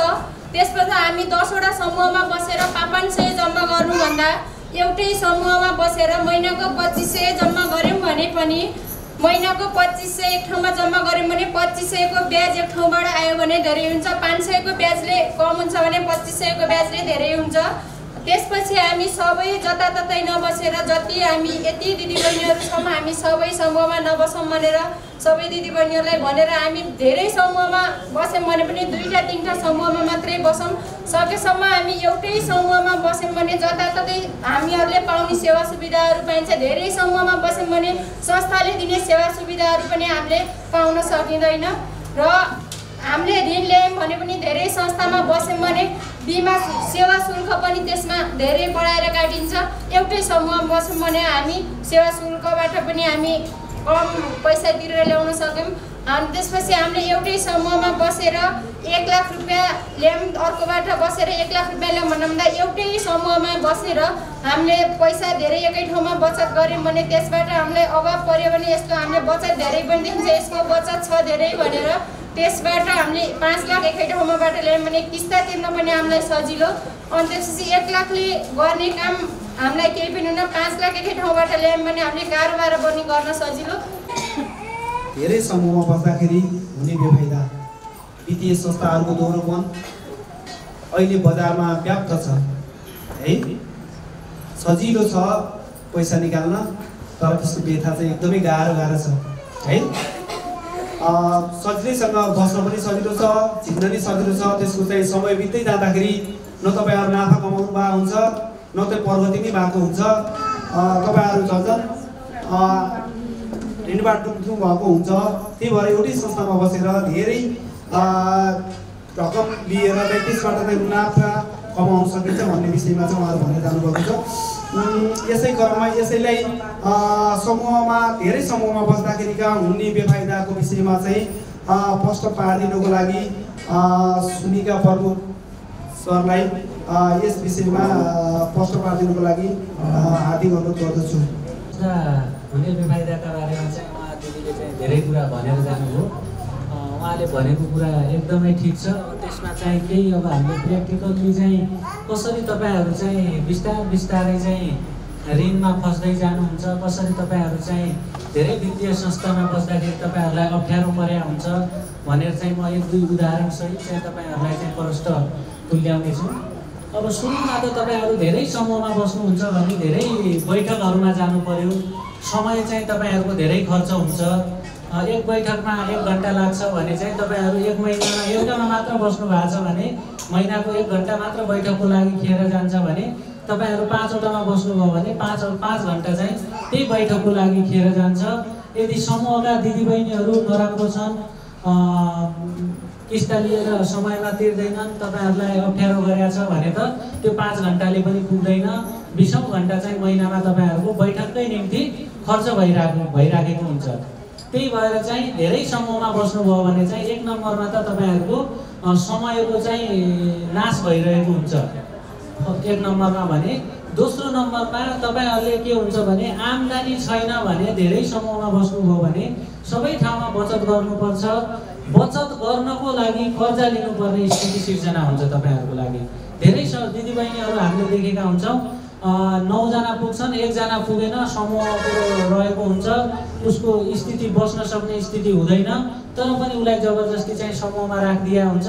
त्यसपछि हामी 10 वटा समूहमा बसेर 500 जम्मा गर्नुभन्दा एउटै समूहमा बसेर महिनाको 2500 जम्मा गऱ्यौँ भने पनि महिनाको 2500 एक ठाउँमा जम्मा गऱ्यौँ भने 2500 को ब्याज एक ठाउँबाट आयो भने धेरै हुन्छ। 500 को ब्याजले कम हुन्छ भने 2500 को ब्याजले धेरै हुन्छ। त्यसपछि हामी सबै जताततै नबसेर जति हामी यति दिदीबहिनीहरू छौँ हामी सबै समूहमा नबसौँ भनेर सबै दिदीबहिनीहरूलाई भनेर हामी धेरै समूहमा बस्यौँ भने पनि 2टा 3टा समूहमा मात्रै बसौँ। सकेसम्म हामी एउटै समूहमा बस्यौँ भने जताततै हामीहरूले पाउने सेवा सुविधाहरू पाइन्छ। धेरै समूहमा बस्यौँ भने संस्थाले दिने सेवा सुविधाहरू पनि हामीले पाउन सकिँदैन र हामीले ऋण ल्यायौँ भने पनि धेरै संस्थामा बस्यौँ भने बिमा सेवा शुल्क पनि त्यसमा धेरै बढाएर काटिन्छ। एउटै समूहमा बस्यौँ भने हामी सेवा शुल्कबाट पनि हामी कम पैसा तिरेर ल्याउन सक्यौँ। अनि त्यसपछि हामीले एउटै समूहमा बसेर 1 लाख रुपियाँ ल्यायौँ, अर्कोबाट बसेर 1 लाख रुपियाँ ल्यायौँ भन्दा एउटै समूहमा बसेर हामीले पैसा धेरै एकै ठाउँमा बचत गऱ्यौँ भने त्यसबाट हामीलाई अभाव पर्यो भने यस्तो हामीले बचत धेरै पनि देखिन्छ, यसको बचत छ धेरै भनेर त्यसबाट हामीले 5 लाख एकै ठाउँमाबाट ल्यायौँ भने किस्ता तिर्न पनि हामीलाई सजिलो। अनि त्यसपछि 1 लाखले गर्ने काम हामीलाई केही पनि हुन, 5 लाख एकै ठाउँबाट ल्यायौँ भने हामीले कारोबार पनि गर्न सजिलो। धेरै समूहमा बस्दाखेरि हुने बेफाइदा वित्तीय संस्थाहरूको दोहोरोपन अहिले बजारमा व्याप्त छ है। सजिलो छ पैसा निकाल्न, तर त्यसको व्यथा चाहिँ एकदमै गाह्रो छ है। सजिलैसँग बस्न पनि सजिलो छ, झिक्न पनि सजिलो छ। त्यसको चाहिँ समय बित्दै जाँदाखेरि न तपाईँहरू नाफा कमाउनु भएको हुन्छ न त प्रगति नै भएको हुन्छ। तपाईँहरू झन् ऋणबाट डुब्नु भएको हुन्छ। त्यही भएर एउटै संस्थामा बसेर धेरै रकम लिएर चाहिँ त्यसबाट चाहिँ मुनाफा कमाउन सकिन्छ भन्ने विषयमा चाहिँ उहाँहरू भनेर जानुभएको छ। यसै क्रममा यसैलाई समूहमा धेरै समूहमा बस्दाखेरिका हुने बेफाइदाको विषयमा चाहिँ प्रश्न पारिदिनुको लागि सुनिका प्रमुख सरलाई यस विषयमा प्रश्न पारिदिनुको लागि हार्दिक अनुरोध गर्दछु। हुने बेफाइदाका बारेमा चाहिँ उहाँ दिदीले चाहिँ धेरै कुरा भनेर जानुभयो। उहाँले भनेको कुरा एकदमै ठिक छ। त्यसमा चाहिँ केही अब हामीले प्र्याक्टिकल्ली चाहिँ कसरी तपाईँहरू चाहिँ बिस्तारै चाहिँ ऋणमा फस्दै जानुहुन्छ, कसरी तपाईँहरू चाहिँ धेरै वित्तीय संस्थामा बस्दाखेरि तपाईँहरूलाई अप्ठ्यारो परेको हुन्छ भनेर चाहिँ म 1-2 उदाहरणसहित चाहिँ तपाईँहरूलाई चाहिँ प्रष्ट तुल्याउनेछु। अब सुरुमा त तपाईँहरू धेरै समूहमा बस्नुहुन्छ भने धेरै बैठकहरूमा जानु पर्यो, समय चाहिँ तपाईँहरूको धेरै खर्च हुन्छ। एक बैठकमा 1 घन्टा लाग्छ भने चाहिँ तपाईँहरू 1 महिनामा एउटामा मात्र बस्नु भएको छ भने महिनाको 1 घन्टा मात्र बैठकको लागि खेर जान्छ भने तपाईँहरू 5वटामा बस्नुभयो भने 5 घन्टा चाहिँ त्यही बैठकको लागि खेर जान्छ। यदि समूहका दिदीबहिनीहरू नराम्रो छन्, किस्ता लिएर समयमा तिर्दैनन्, तपाईँहरूलाई अप्ठ्यारो गरेको छ भने त त्यो 5 घन्टाले पनि पुग्दैन। 20औं घन्टा चाहिँ महिनामा तपाईँहरूको बैठककै निम्ति खर्च भइराखेको हुन्छ। त्यही भएर चाहिँ धेरै समूहमा बस्नुभयो भने चाहिँ 1 नम्बरमा त तपाईँहरूको समयको चाहिँ नाश भइरहेको हुन्छ 1 नम्बरमा भने। दोस्रो नम्बरमा तपाईँहरूले के हुन्छ भने आम्दानी छैन भने धेरै समूहमा बस्नुभयो भने सबै ठाउँमा बचत गर्नुपर्छ। बचत गर्नको लागि कर्जा लिनुपर्ने स्थिति सिर्जना हुन्छ तपाईँहरूको लागि। धेरै दिदीबहिनीहरू हामीले देखेका हुन्छौँ 9 जना पुग्छन्, 1 जना पुगेन, समूहको रहेको हुन्छ, उसको स्थिति बस्न सक्ने स्थिति हुँदैन, तर पनि उसलाई जबरजस्ती चाहिँ समूहमा राखिदिया हुन्छ।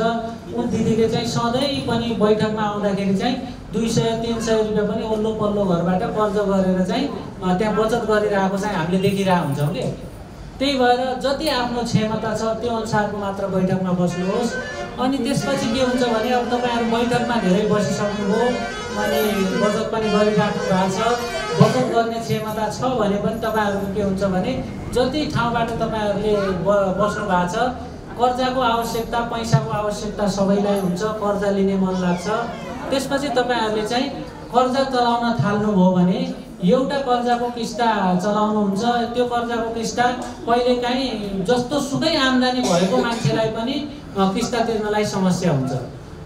ऊ दिदीले चाहिँ सधैँ पनि बैठकमा आउँदाखेरि चाहिँ 200-300 रुपियाँ पनि ओल्लो पल्लो घरबाट कर्ज गरेर चाहिँ त्यहाँ बचत गरिरहेको चाहिँ हामीले देखिरहेको हुन्छौँ कि। त्यही भएर जति आफ्नो क्षमता छ त्यो अनुसारको मात्र बैठकमा बस्नुहोस्। अनि त्यसपछि के हुन्छ भने अब तपाईँहरू बैठकमा धेरै बसिसक्नुभयो अनि बचत पनि गरिराख्नु भएको छ, बचत गर्ने क्षमता छ भने पनि तपाईँहरूको के हुन्छ भने जति ठाउँबाट तपाईँहरूले बस्नु भएको छ कर्जाको आवश्यकता, पैसाको आवश्यकता सबैलाई हुन्छ, कर्जा लिने मन लाग्छ। त्यसपछि तपाईँहरूले चाहिँ कर्जा चलाउन थाल्नुभयो भने एउटा कर्जाको किस्ता चलाउनुहुन्छ, त्यो कर्जाको किस्ता कहिलेकाहीँ जस्तो सुकै आम्दानी भएको मान्छेलाई पनि किस्ता तिर्नलाई समस्या हुन्छ।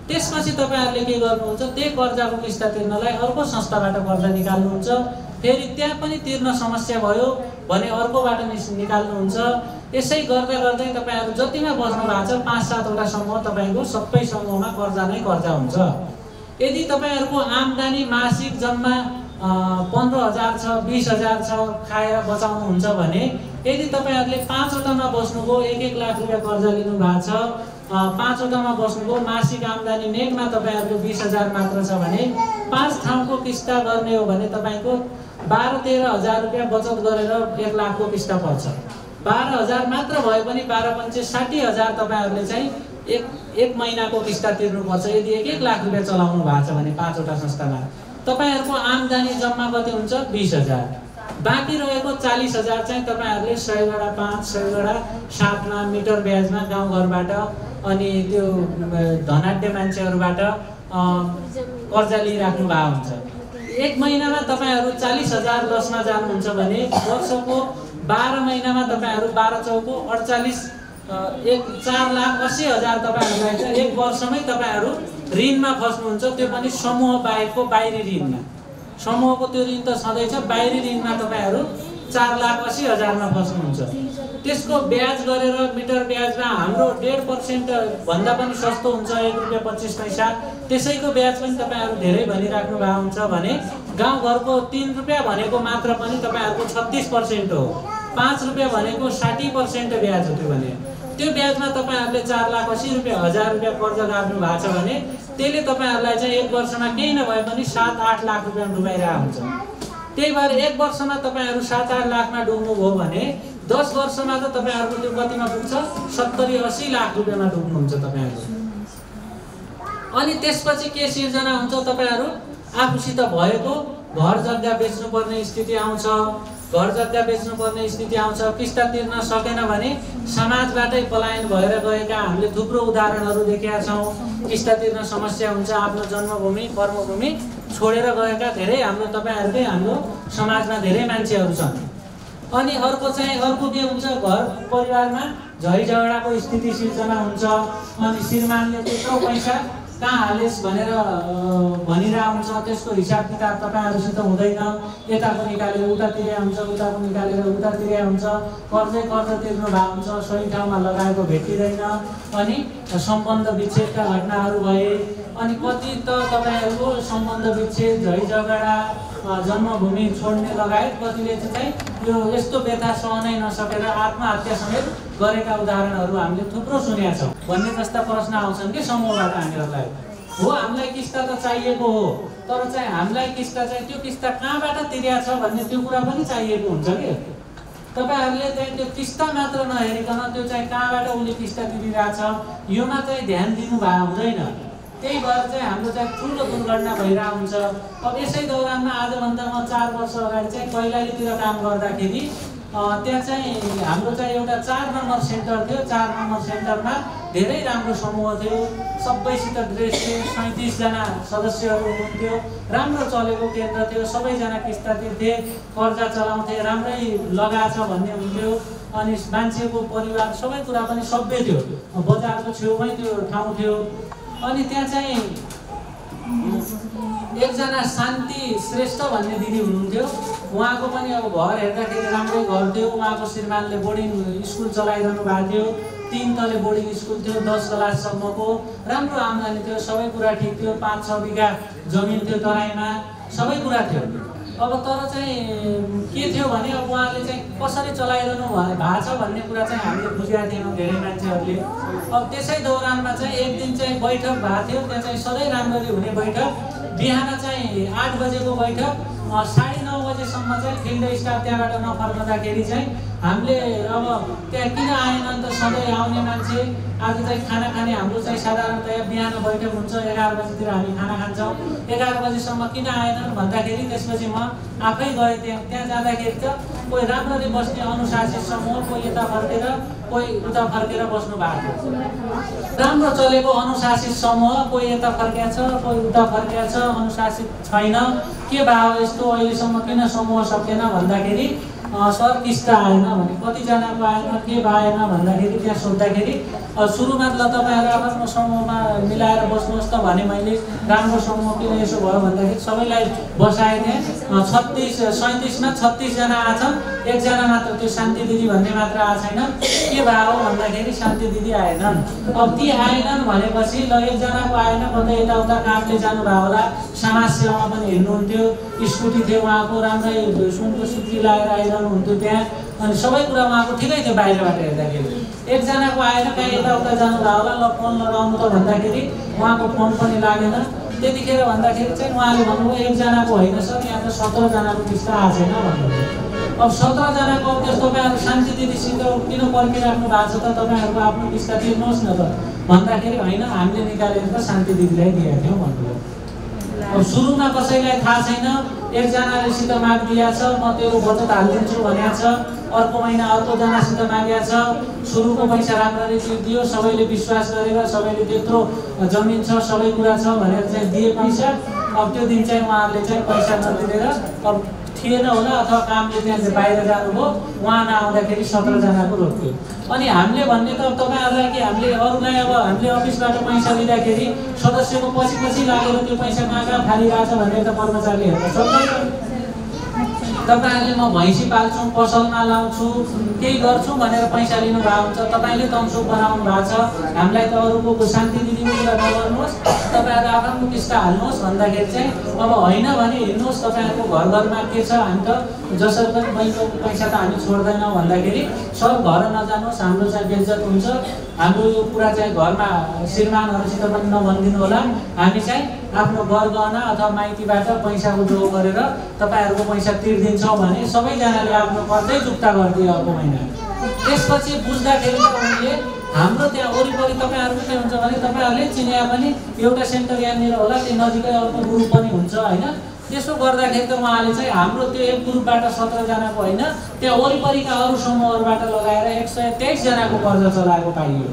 त्यसपछि तपाईँहरूले के गर्नुहुन्छ, त्यही कर्जाको किस्ता तिर्नलाई अर्को संस्थाबाट कर्जा निकाल्नुहुन्छ, फेरि त्यहाँ पनि तिर्न समस्या भयो भने अर्कोबाट निकाल्नुहुन्छ। यसै गर्दा गर्दै तपाईँहरू जतिमा बस्नु भएको छ 5-7वटा समूह तपाईँको सबै समूहमा कर्जा नै कर्जा हुन्छ। यदि तपाईँहरूको आम्दानी मासिक जम्मा 15,000 छ, 20,000 छ, खाएर बचाउनुहुन्छ भने यदि तपाईँहरूले 5वटामा बस्नुभयो 1-1 लाख रुपियाँ कर्जा लिनु भएको छ 5वटामा बस्नुभयो, मासिक आम्दानी नेटमा तपाईँहरूको 20,000 मात्र छ भने 5 ठाउँको किस्ता गर्ने हो भने तपाईँको 12-13 हजार रुपियाँ बचत गरेर 1 लाखको किस्ता पर्छ। 12,000 मात्र भए पनि 12×5 60,000 तपाईँहरूले चाहिँ एक महिनाको किस्ता तिर्नुपर्छ। यदि 1 लाख रुपियाँ चलाउनु भएको छ भने 5वटा संस्थामा तपाईँहरूको आम्दानी जम्मा कति हुन्छ 20,000। बाँकी रहेको 40,000 चाहिँ तपाईँहरूले 100/5 100/7मा मिटर ब्याजमा गाउँघरबाट अनि त्यो धनाढ्य मान्छेहरूबाट कर्जा लिइराख्नु भएको हुन्छ। 1 महिनामा तपाईँहरू 40,000 लसमा जानुहुन्छ भने वर्षको 12 महिनामा तपाईँहरू 12 चौको 48 4,80,000 तपाईँहरूलाई चाहिँ 1 वर्षमै तपाईँहरू ऋणमा फस्नुहुन्छ। त्यो पनि समूह बाहेकको बाहिरी ऋणमा। समूहको त्यो ऋण त छँदैछ, बाहिरी ऋणमा तपाईँहरू 4,80,000मा फस्नुहुन्छ। त्यसको ब्याज गरेर मिटर ब्याजमा हाम्रो 1.5% भन्दा पनि सस्तो हुन्छ, ₹1.25। त्यसैको ब्याज पनि तपाईँहरू धेरै भनिराख्नु भएको हुन्छ भने गाउँघरको 3 रुपियाँ भनेको मात्र पनि तपाईँहरूको 36% हो। 5 रुपियाँ भनेको 60% ब्याज हो। त्यो ब्याजमा तपाईँहरूले 4,80,000 रुपियाँ कर्जा गार्नु भएको छ भने त्यसले तपाईँहरूलाई चाहिँ 1 वर्षमा केही नभए पनि 7-8 लाख रुपियाँ डुबाइरहेको हुन्छ। त्यही भएर 1 वर्षमा तपाईँहरू 7-8 लाखमा डुब्नुभयो भने 10 वर्षमा त तपाईँहरूको त्यो कतिमा पुग्छ 70-80 लाख रुपियाँमा डुब्नुहुन्छ तपाईँहरू। अनि त्यसपछि के सिर्जना हुन्छ, तपाईँहरू आफूसित भएको घर जग्गा बेच्नुपर्ने स्थिति आउँछ। घर जग्गा बेच्नुपर्ने स्थिति आउँछ, किस्ता तिर्न सकेन भने समाजबाटै पलायन भएर गएका हामीले थुप्रो उदाहरणहरू देखेका छौँ। किस्ता तिर्न समस्या हुन्छ, आफ्नो जन्मभूमि कर्मभूमि छोडेर गएका धेरै तपाईँहरूकै हाम्रो समाजमा धेरै मान्छेहरू छन्। अनि अर्को के हुन्छ, घर परिवारमा झै झगडाको स्थिति सिर्जना हुन्छ। अनि श्रीमानले त्यत्रो पैसा कहाँ हालेस् भनेर भनिरहेको हुन्छ, त्यसको हिसाब किताब तपाईँहरूसित हुँदैन। यताको निकालेर उता तिरे हुन्छ, उताको निकालेर उता तिरे हुन्छ, कर्ज तिर्नु भएको हुन्छ, सही ठाउँमा लगाएको भेटिँदैन। अनि सम्बन्ध विच्छेदका घटनाहरू भए। अनि कति त तपाईँहरूको सम्बन्ध विच्छेद, झै झगडा, जन्मभूमि छोड्ने लगायत कतिले चाहिँ यो यस्तो व्यथा सहनै नसकेर आत्महत्या समेत गरेका उदाहरणहरू हामीले थुप्रो सुनेका छौँ। भन्ने जस्ता प्रश्न आउँछन् कि समूहबाट हामीहरूलाई। हो, हामीलाई किस्ता त चाहिएको हो, तर चाहिँ हामीलाई किस्ता चाहिँ त्यो किस्ता कहाँबाट तिरेको छ भन्ने त्यो कुरा पनि चाहिएको हुन्छ कि तपाईँहरूले चाहिँ त्यो किस्ता मात्र नहेरिकन त्यो चाहिँ कहाँबाट उसले किस्ता तिरिरहेछ योमा चाहिँ ध्यान दिनु भएको हुँदैन। त्यही भएर चाहिँ हाम्रो चाहिँ ठुलो दुर्घटना भइरहेको हुन्छ। अब यसै दौरानमा आजभन्दा म 4 वर्ष अगाडि चाहिँ कैलालीतिर काम गर्दाखेरि त्यहाँ चाहिँ हाम्रो चाहिँ एउटा 4 नम्बर सेन्टर थियो। 4 नम्बर सेन्टरमा धेरै राम्रो समूह थियो, सबैसित ड्रेस थियो, 37 जना सदस्यहरू हुनुहुन्थ्यो, राम्रो चलेको केन्द्र थियो, सबैजना किस्ता तिर्थे, कर्जा चलाउँथे, राम्रै लगाएछ भन्ने हुन्थ्यो। अनि मान्छेको परिवार सबै कुरा पनि सभ्य थियो, बजारको छेउमै त्यो ठाउँ थियो। अनि त्यहाँ चाहिँ एकजना शान्ति श्रेष्ठ भन्ने दिदी हुनुहुन्थ्यो। उहाँको पनि अब घर हेर्दाखेरि राम्रै घर थियो। उहाँको श्रीमानले बोर्डिङ स्कुल चलाइरहनु भएको थियो, 3 तले बोर्डिङ स्कुल थियो, 10 क्लाससम्मको, राम्रो आम्दानी थियो, सबै कुरा ठिक थियो। 5-6 बिघा जमिन थियो तराईमा, सबै कुरा थियो। अब तर चाहिँ के थियो भने अब उहाँले चाहिँ कसरी चलाइरहनु भएको छ भन्ने कुरा चाहिँ हामीले बुझेका थिएनौँ धेरै मान्छेहरूले। अब त्यसै दौरानमा चाहिँ एक दिन चाहिँ बैठक भएको थियो। त्यहाँ चाहिँ सधैँ राम्ररी हुने बैठक, बिहान चाहिँ 8 बजेको बैठक, 9:30 बजेसम्म चाहिँ फिल्ड स्टाफ त्यहाँबाट नफर्कँदाखेरि चाहिँ हामीले अब त्यहाँ किन आएनन् त, सधैँ आउने मान्छे, आज चाहिँ खाना खाने हाम्रो चाहिँ साधारणतया बिहान बैठक हुन्छ, 11 बजीतिर हामी खाना खान्छौँ, 11 बजीसम्म किन आएनन् भन्दाखेरि त्यसपछि म आफै गएँ। त्यहाँ जाँदाखेरि त कोही राम्ररी बस्ने अनुशासित समूह, कोही यता फर्केर कोही उता फर्केर बस्नु भएको थियो। राम्रो चलेको अनुशासित समूह, कोही यता फर्किया छ, कोही उता फर्किया छ, अनुशासित छैन। के भयो यस्तो, अहिलेसम्म किन समूह सकेन भन्दाखेरि सर किस्ता आएन भने, कतिजनाको आएन, के भएन भन्दाखेरि त्यहाँ सोद्धाखेरि सुरुमा त तपाईँहरू आफ्नो समूहमा मिलाएर बस्नुहोस् त भने मैले। राम्रो समूह किन यसो भयो भन्दाखेरि सबैलाई बसाएँ। त्यहाँ 37मा 36 जना आछन्, 1 जना मात्र त्यो शान्ति दिदी भन्ने मात्र आएको छैन। के भयो भन्दाखेरि शान्ति दिदी आएनन्। अब ती आएनन् भनेपछि ल 1 जनाको आएन, कतै यताउता कामले जानुभयो होला, समाज सेवामा पनि हिँड्नुहुन्थ्यो, स्कुटी थियो उहाँको, राम्रै सुनको सुत्री लगाएर आइरहनुहुन्थ्यो त्यहाँ। अनि सबै कुरा उहाँको ठिकै थियो बाहिरबाट हेर्दाखेरि। एकजनाको आएर कहीँ यताउता जानुभयो होला, ल फोन लगाउनु त भन्दाखेरि उहाँको फोन पनि लागेन। त्यतिखेर भन्दाखेरि चाहिँ उहाँले भन्नुभयो एकजनाको होइन सर, यहाँ त 17 जनाको किस्ता आएको छैन भन्नुभयो। अब 17 जनाको त्यस्तो तपाईँहरू शान्ति दिदीसित किन पर्खिराख्नु भएको छ त, तपाईँहरूको आफ्नो किस्ता तिर्नुहोस् न त भन्दाखेरि होइन हामीले निकालेर त शान्ति दिदीलाई दिएका थियौँ भन्नुभयो। अब सुरुमा कसैलाई थाहा छैन, एकजनालेसित मागिदिया छ म तेरो बचत हालिदिन्छु भनेको छ, अर्को महिना अर्कोजनासित मागेको छ, सुरुको पैसा राम्ररी तिर्दियो, सबैले विश्वास गरेर सबैले त्यत्रो जमिन छ सबै कुरा छ भनेर चाहिँ दिए पैसा। अब त्यो दिन चाहिँ उहाँहरूले चाहिँ पैसा नतिरेर अब थिएन होला अथवा कामले त्यहाँ बाहिर जानुभयो, उहाँ नआउँदाखेरि 17 जनाको रोक्यो। अनि हामीले भन्ने त तपाईँहरूलाई कि हामीले अरूलाई अब हामीले अफिसबाट पैसा लिँदाखेरि सदस्यको पछि लागेर त्यो पैसा कहाँ फालिरहेछ भनेर त कर्मचारीले हेर्न सक्दैन। तपाईँहरूले म भैँसी पाल्छु, पसलमा लाउँछु, केही गर्छु भनेर पैसा लिनुभएको हुन्छ, तपाईँले तमसुक बनाउनु भएको छ। हामीलाई त अरूको शान्ति दिदीको कुरा नगर्नुहोस्, तपाईँहरू आफ्नो किस्ता हाल्नुहोस् भन्दाखेरि चाहिँ अब होइन भने हिँड्नुहोस्, तपाईँहरूको घरमा के छ, हामी त जसरी पनि बैङ्कको पैसा त हामी छोड्दैनौँ भन्दाखेरि सर घर नजानुहोस्, हाम्रो चाहिँ बेइज्जत हुन्छ, हाम्रो यो कुरा चाहिँ घरमा श्रीमानहरूसित पनि नभनिदिनु होला, हामी चाहिँ आफ्नो गरगहना अथवा माइतीबाट पैसाको जोड गरेर तपाईँहरूको पैसा तिर्दिन्छौँ भने सबैजनाले आफ्नो कर्जै चुक्ता गरिदियो अर्को महिना। त्यसपछि बुझ्दाखेरि उनले हाम्रो त्यहाँ वरिपरि तपाईँहरूको के हुन्छ भने तपाईँहरूले चिनिया पनि एउटा सेन्टर यहाँनिर होला, त्यो नजिकै अर्को ग्रुप पनि हुन्छ होइन। त्यसो गर्दाखेरि त उहाँले चाहिँ हाम्रो त्यो एक ग्रुपबाट 17 जनाको होइन, त्यहाँ वरिपरिका अरू समूहहरूबाट लगाएर 123 जनाको कर्जा चलाएको पाइयो।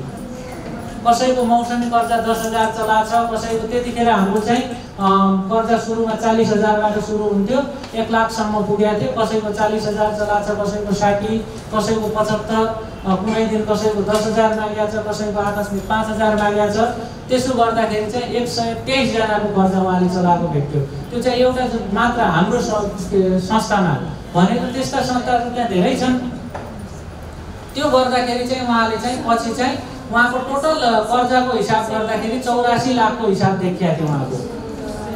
कसैको मौसमी कर्जा 10,000 चलाएको छ, कसैको त्यतिखेर हाम्रो चाहिँ कर्जा सुरुमा 40,000बाट सुरु हुन्थ्यो, 1 लाखसम्म पुगेको थियो। कसैको 40,000 चलाएको छ, कसैको 60, कसैको 75, कुनै दिन कसैको 10,000 मागेको छ, कसैको आकस्मिक 5,000 मागेको छ। त्यसो गर्दाखेरि चाहिँ 123 जनाको कर्जा उहाँले चलाएको भेट्यो। त्यो चाहिँ एउटा मात्र हाम्रो संस्थामा भनेको, त्यस्ता संस्थाहरू त्यहाँ धेरै छन्। त्यो गर्दाखेरि चाहिँ उहाँले चाहिँ पछि चाहिँ उहाँको टोटल कर्जाको हिसाब गर्दाखेरि 84 लाखको हिसाब देखिएको थियो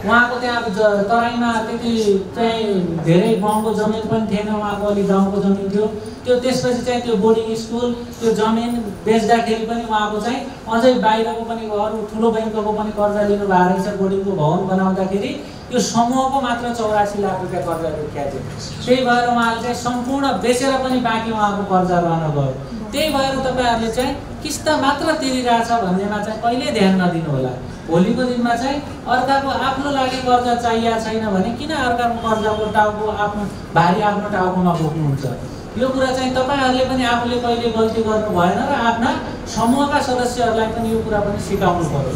उहाँको त्यहाँ तराईमा त्यति चाहिँ धेरै गाउँको जमिन पनि थिएन, उहाँको अलि गाउँको जमिन थियो। त्यो त्यसपछि चाहिँ त्यो बोर्डिङ स्कुल त्यो जमिन बेच्दाखेरि पनि उहाँको चाहिँ अझै बाहिरको पनि अरू ठुलो ब्याङ्कको पनि कर्जा लिनु भएको रहेछ। बोर्डिङको भवन बनाउँदाखेरि यो समूहको मात्र 84 लाख रुपियाँ कर्जा देखिएको थियो। त्यही भएर उहाँले चाहिँ सम्पूर्ण बेचेर पनि बाँकी उहाँको कर्जा रहन गयो। त्यही भएर तपाईँहरूले चाहिँ किस्ता मात्र तिरिरहेछ भन्नेमा चाहिँ कहिले ध्यान नदिनु होला। भोलिको दिनमा चाहिँ अर्काको आफ्नो लागि कर्जा चाहिएको छैन भने किन अर्काको कर्जाको टाउको आफ्नो भारी आफ्नो टाउकोमा बोक्नुहुन्छ। यो कुरा चाहिँ तपाईँहरूले पनि आफूले कहिले गल्ती गर्नु भएन र आफ्ना समूहका सदस्यहरूलाई पनि यो कुरा पनि सिकाउनु पर्यो।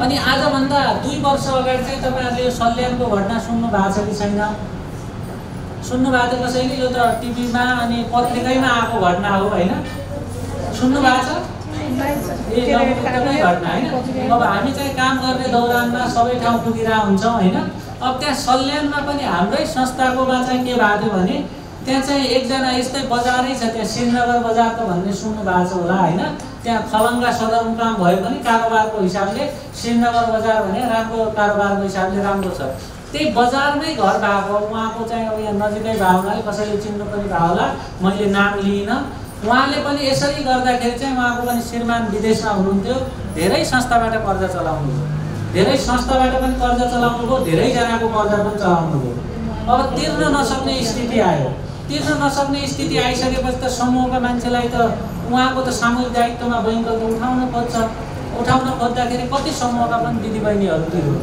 अनि आजभन्दा 2 वर्ष अगाडि चाहिँ तपाईँहरूले यो सल्यानको घटना सुन्नु भएको छ कि छैन? सुन्नु भएको थियो कसैले? यो त टिभीमा अनि पत्रिकैमा आएको घटना हो होइन, सुन्नु भएको छ? एकदमै घटना होइन। अब हामी चाहिँ काम गर्ने दौरानमा सबै ठाउँ पुगिरहेको हुन्छौँ होइन। अब त्यहाँ सल्यानमा पनि हाम्रै संस्थाकोमा चाहिँ के भएको थियो भने त्यहाँ चाहिँ एकजना यस्तै बजारै छ, त्यहाँ श्रीनगर बजार त भन्ने सुन्नु भएको छ होला होइन। त्यहाँ खलङ्गा सदरमुकाम भए पनि कारोबारको हिसाबले श्रीनगर बजार भने राम्रो कारोबारको हिसाबले राम्रो छ। त्यही बजारमै घर भएको उहाँको चाहिँ अब यहाँ नजिकै भएको हुनाले कसैले चिन्नु पनि भयो होला, मैले नाम लिइनँ। उहाँले पनि यसरी गर्दाखेरि चाहिँ उहाँको पनि श्रीमान विदेशमा हुनुहुन्थ्यो, धेरै संस्थाबाट कर्जा चलाउनु भयो, धेरै संस्थाबाट पनि कर्जा चलाउनु भयो, धेरैजनाको कर्जा पनि चलाउनु भयो। अब तिर्न नसक्ने स्थिति आयो। तिर्न नसक्ने स्थिति आइसकेपछि त समूहका मान्छेलाई त उहाँको त सामूहिक दायित्वमा बैङ्कले उठाउन खोज्छ। उठाउन खोज्दाखेरि कति समूहका पनि दिदीबहिनीहरू तिर्यो।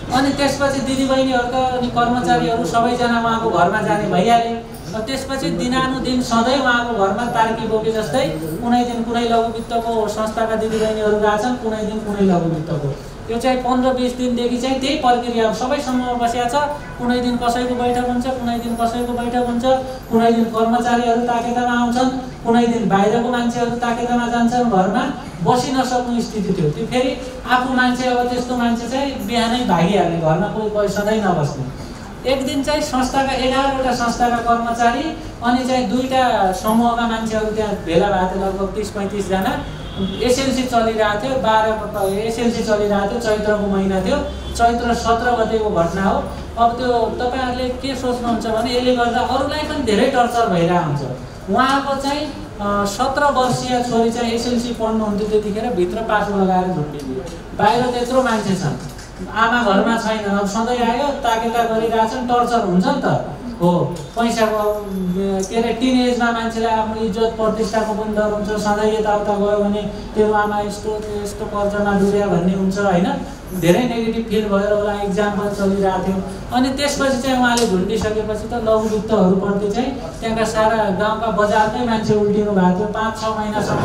अनि त्यसपछि दिदीबहिनीहरू त अनि कर्मचारीहरू सबैजना उहाँको घरमा जाने भइहाले। त्यसपछि दिनानुदिन सधैँ उहाँको घरमा तार्की बोके जस्तै कुनै दिन कुनै लघुवित्तको संस्थाका दिदीबहिनीहरू गएछन्, कुनै दिन कुनै लघुवित्तको। यो चाहिँ 15-20 दिनदेखि चाहिँ त्यही प्रक्रिया सबै समूह बसेको छ। कुनै दिन कसैको बैठक हुन्छ, कुनै दिन कसैको बैठक हुन्छ, कुनै दिन कर्मचारीहरू ताकेतामा आउँछन्, कुनै दिन बाहिरको मान्छेहरू ताकेतामा जान्छन्, घरमा बसि नसक्ने स्थिति थियो। त्यो फेरि आफू मान्छे अब त्यस्तो मान्छे चाहिँ बिहानै भागिहाल्ने, घरमा कोही सधैँ नबस्ने। एक दिन चाहिँ संस्थाका 11वटा संस्थाका कर्मचारी अनि चाहिँ 2टा समूहका मान्छेहरू त्यहाँ भेला भएको थियो, लगभग 30-35 जना। एसएलसी चलिरहेको थियो, एसएलसी चलिरहेको थियो, चैत्रको महिना थियो, चैत्र 17 गतेको घटना हो। अब त्यो तपाईहरुले के सोच्नुहुन्छ भने यसले गर्दा अरूलाई पनि धेरै टर्चर भइरहेको हुन्छ। उहाँको चाहिँ 17 वर्षीय छोरी चाहिँ एसएलसी पढ्नुहुन्थ्यो त्यतिखेर भित्र पासो लगाएर झुन्डिदियो। बाहिर त्यत्रो मान्छे छन्, आमा घरमा छैन, अब सधैँ आयो ताकेता गरिरहेछन्, टर्चर हुन्छ नि त। हो पैसाको के अरे टिन एजमा मान्छेलाई आफ्नो इज्जत प्रतिष्ठाको पनि डर हुन्छ, सधैँ यताउता गयो भने तेरो आमा यस्तो कर्जमा डुब्या भन्ने हुन्छ होइन। धेरै नेगेटिभ फिल भएर होला, एक्जाम पनि चलिरहेको थियो। अनि त्यसपछि चाहिँ उहाँले झुन्डिसकेपछि त लघुयुक्तहरूप्रति चाहिँ त्यहाँका सारा गाउँका बजारकै मान्छे उल्टिनु भएको थियो। 5-6 महिनासम्म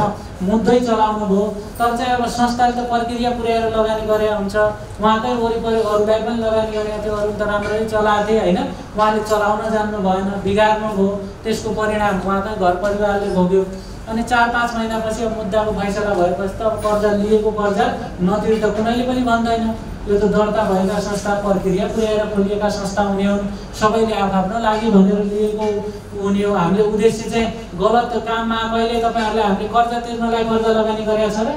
मुद्दै चलाउनु भयो। तर चाहिँ अब संस्थाले त प्रक्रिया पुर्याएर लगानी गरे हुन्छ, उहाँकै वरिपरि अरूलाई पनि लगानी गरेका थियो, अरू त राम्ररी चलाएको थिए होइन। उहाँले चलाउन जान्नु भएन, बिगार्नु भयो, त्यसको परिणाम उहाँकै घर परिवारले भोग्यो। अनि 4-5 महिनापछि अब मुद्दाको फैसला भएपछि त अब कर्जा लिएको कर्जा नतिर्दा त कुनैले पनि भन्दैन। यो त दर्ता भएका संस्था, प्रक्रिया पुर्याएर खोलिएका संस्था हुने हुन्, सबैले आफ्नो लागि भनेर लिएको हुने हो। हामीले उद्देश्य चाहिँ गलत काममा कहिले तपाईहरुले हामीले कर्जा तिर्नलाई कर्जा लगानी गरेका छ र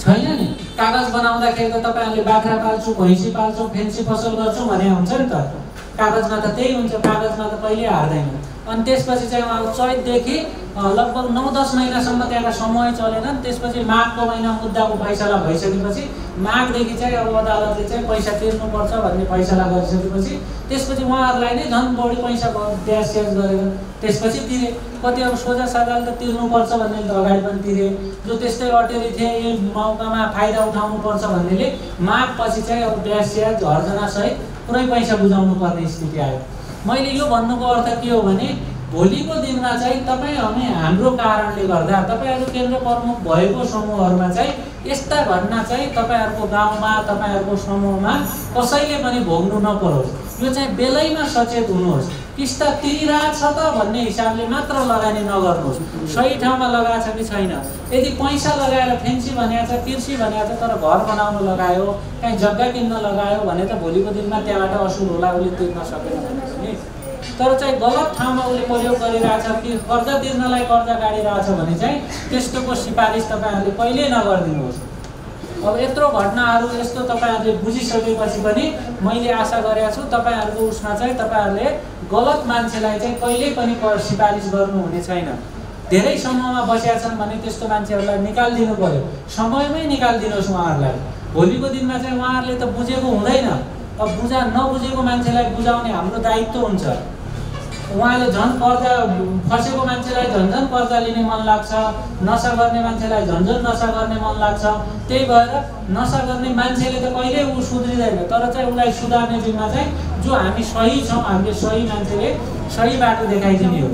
छैन नि। कागज बनाउँदाखेरि त तपाईहरुले बाख्रा पाल्छु, भैँसी पाल्छु, फेन्सी फसल गर्छु भने हुन्छ नि त। कागजमा त त्यही हुन्छ, कागजमा त कहिले हार्दैन। अनि त्यसपछि चाहिँ उहाँको चैतदेखि लगभग 9-10 महिनासम्म त्यहाँका समय चलेन। त्यसपछि माघको महिना मुद्दाको फैसला भइसकेपछि माघदेखि चाहिँ अब अदालतले चाहिँ पैसा तिर्नुपर्छ भन्ने फैसला गरिसकेपछि त्यसपछि उहाँहरूलाई नै झन् बढी पैसा ब्याज गरेर त्यसपछि तिरे। कति अब सोझा साधाले त तिर्नुपर्छ भन्ने अगाडि पनि तिरे, जो त्यस्तै अटेरी थिए यही मौकामा फाइदा उठाउनुपर्छ भन्नेले माघपछि चाहिँ अब ब्याज हर्जनासहित पुरै पैसा बुझाउनु पर्ने स्थिति आयो। मैले यो भन्नुको अर्थ के हो भने भोलिको दिनमा चाहिँ तपाईँ हामी हाम्रो कारणले गर्दा तपाईहरु केन्द्र प्रमुख भएको समूहहरुमा चाहिँ यस्ता घटना चाहिँ तपाईहरुको गाउँमा, तपाईहरुको समूहमा कसैले पनि भोग्नु नपरोस्। यो चाहिँ बेलैमा सचेत हुनुहोस्। किस्ता तिरिरहेको छ त भन्ने हिसाबले मात्र लगानी नगर्नुहोस्। सही ठाउँमा लगाएको छ कि छैन। यदि पैसा लगाएर फेन्सी भनेको छ, कृषि भनेको छ, तर घर बनाउन लगायो, कहीँ जग्गा किन्न लगायो भने त भोलिको दिनमा त्यहाँबाट असुल होला, उसले तिर्न सकेन भने। तर चाहिँ गलत ठाउँमा उसले प्रयोग गरिरहेछ कि कर्जा तिर्नलाई कर्जा गाडिरहेछ भने चाहिँ त्यस्तोको सिफारिस तपाईहरुले कहिल्यै नगरिदिनुहोस्। अब यत्रो घटनाहरू यस्तो तपाईहरुले बुझिसकेपछि पनि मैले आशा गरेको छु तपाईहरुको उसमा चाहिँ तपाईहरुले गलत मान्छेलाई चाहिँ कहिल्यै पनि सिफारिस गर्नुहुने छैन। धेरै समूहमा बसेका छन् भने त्यस्तो मान्छेहरूलाई निकालिदिनु पर्यो, समयमै निकालिदिनुहोस् उहाँहरूलाई। भोलिको दिनमा चाहिँ उहाँहरूले त बुझेको हुँदैन, अब नबुझेको मान्छेलाई बुझाउने हाम्रो दायित्व हुन्छ। उहाँले झन् कर्जा फसेको मान्छेलाई झन् कर्जा लिने मन लाग्छ, नशा गर्ने मान्छेलाई झन् नशा गर्ने मन लाग्छ। त्यही भएर नशा गर्ने मान्छेले त कहिल्यै ऊ सुध्रिँदैन, तर चाहिँ उसलाई सुधार्ने जिम्मा चाहिँ जो हामी सही छौँ, हामीले सही मान्छेले सही बाटो देखाइदिने हो।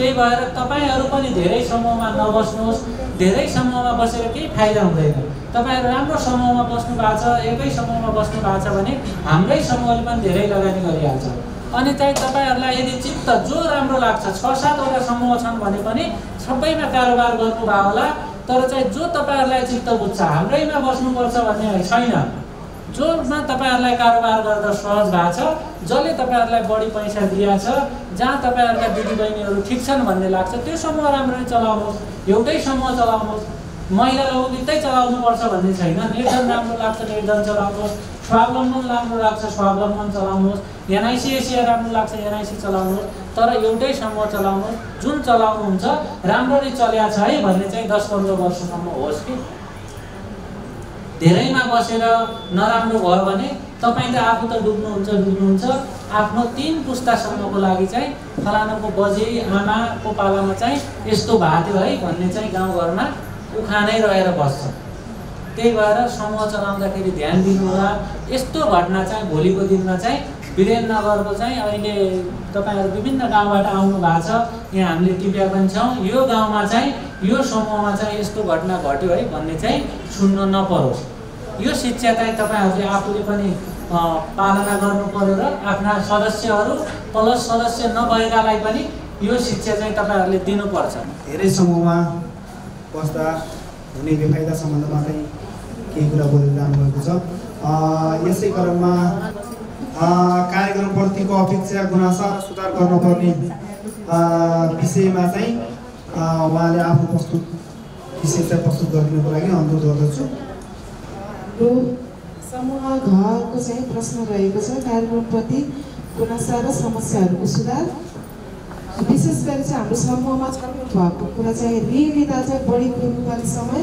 त्यही भएर तपाईहरु पनि धेरै समूहमा नबस्नुहोस्। धेरै समूहमा बसेर केही फाइदा हुँदैन। तपाईहरु राम्रो समूहमा बस्नु भएको छ, एकै समूहमा बस्नु भएको छ भने हाम्रै समूहले पनि धेरै लगानी गरिहाल्छ। अनि चाहिँ तपाईहरुलाई यदि चित्त जो राम्रो लाग्छ, 6-7 वटा समूह छन् भने पनि सबैमा कारोबार गर्नु भयो होला, तर चाहिँ जो तपाईहरुलाई चित्त बुझ्छ, हाम्रैमा बस्नुपर्छ भन्ने छैन। जोमा तपाईहरुलाई कारोबार गर्दा सहज भएको छ, जसले तपाईहरुलाई बढी पैसा दिएको छ, जहाँ तपाईहरुका दिदीबहिनीहरू ठिक छन् भन्ने लाग्छ, त्यो समूह राम्ररी चलाउनुहोस्। एउटै समूह चलाउनुहोस्। महिला लघुवित्तै चलाउनुपर्छ भन्ने छैन। निर्धन राम्रो लाग्छ निर्धन चलाउनुहोस्, स्वावलम्बन राम्रो लाग्छ स्वावलम्बन चलाउनुहोस्, एनआइसी एसिया राम्रो लाग्छ एनआइसी चलाउनुहोस्, तर एउटै समूह चलाउनुहोस्। जुन चलाउनुहुन्छ राम्ररी चल्या छ है भन्ने चाहिँ 10-15 वर्षसम्म होस् कि धेरैमा बसेर नराम्रो भयो भने तपाईँ त आफू त डुब्नुहुन्छ। आफ्नो 3 पुस्तासम्मको लागि चाहिँ फलानाको बजे आमाको पालामा चाहिँ यस्तो भएको थियो है भन्ने चाहिँ गाउँघरमा उखानै रहेर बस्छ। त्यही भएर समूह चलाउँदाखेरि ध्यान दिनु होला। यस्तो घटना चाहिँ भोलिको दिनमा चाहिँ वीरेन्द्रनगरको चाहिँ अहिले तपाईहरु विभिन्न गाउँबाट आउनु भएको छ, यहाँ हामीले टिप्या पनि छौँ। यो गाउँमा चाहिँ यो समूहमा चाहिँ यस्तो घटना घट्यो है भन्ने चाहिँ सुन्न नपरोस्। यो शिक्षा चाहिँ तपाईहरुले आफूले पनि पालना गर्नु पर्यो र आफ्ना सदस्यहरू प्लस सदस्य नभएकालाई पनि यो शिक्षा चाहिँ तपाईहरुले दिनुपर्छ। धेरै समूहमा बस्दा हुने बेफाइदा सम्बन्धमा चाहिँ केही कुरा बोलेर जानुभएको छ। यसै क्रममा कार्यक्रमप्रतिको अपेक्षा गुनासा र सुधार गर्नुपर्ने विषयमा चाहिँ उहाँले आफ्नो विषय चाहिँ प्रस्तुत गरिदिनुको लागि अनुरोध गर्दछु। समूह घको चाहिँ प्रश्न रहेको छ कार्यक्रमप्रति गुनासा र समस्याहरूको सुधार। विशेष गरी चाहिँ हाम्रो समूहमा छलफल भएको कुरा चाहिँ ऋण लिँदा चाहिँ बढी कुर्नुपर्ने समय,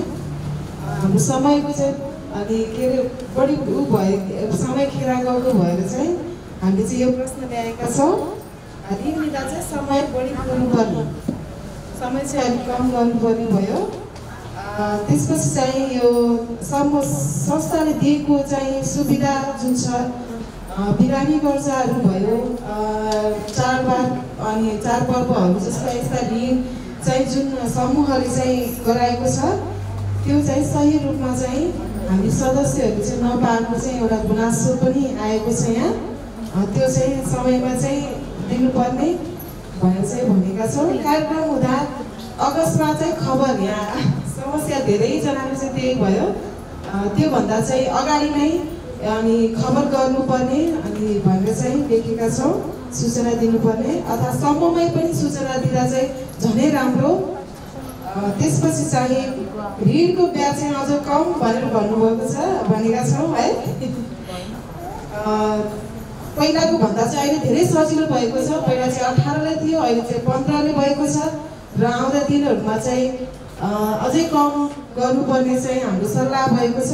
हाम्रो समयको चाहिँ अनि के अरे बढी भए समय खेर गएको भएर चाहिँ हामीले चाहिँ यो प्रश्न ल्याएका छौँ। ऋण लिँदा चाहिँ समय बढी कुर्नुपर्ने, समय चाहिँ अलिक कम गर्नुपर्ने भयो। त्यसपछि चाहिँ यो संस्थाले दिएको चाहिँ सुविधा जुन छ, बिरामी कर्जाहरू भयो, चाडबाड अनि चाडपर्वहरू जस्ता यस्ता ऋण चाहिँ जुन समूहले चाहिँ गराएको छ त्यो चाहिँ सही रूपमा चाहिँ हामी सदस्यहरू चाहिँ नपाएको चाहिँ एउटा गुनासो पनि आएको छ यहाँ। त्यो चाहिँ समयमा चाहिँ दिनुपर्ने भनेर चाहिँ भनेका छौँ। कार्यक्रम हुँदा अगस्तमा चाहिँ खबर यहाँ समस्या धेरैजनाको चाहिँ त्यही भयो। त्योभन्दा चाहिँ अगाडि नै अनि खबर गर्नुपर्ने अनि भनेर चाहिँ लेखेका छौँ, सूचना दिनुपर्ने अथवा समूहमै पनि सूचना दिँदा चाहिँ झनै राम्रो। त्यसपछि चाहिँ ऋणको ब्याज चाहिँ अझ कम भनेर भन्नुभएको छ, भनेका छौँ है। पहिलाको भन्दा चाहिँ अहिले धेरै सजिलो भएको छ। पहिला चाहिँ 18ले थियो, अहिले चाहिँ 15ले भएको छ र आउँदा दिनहरूमा चाहिँ अझै कम गर्नुपर्ने चाहिँ हाम्रो सल्लाह भएको छ।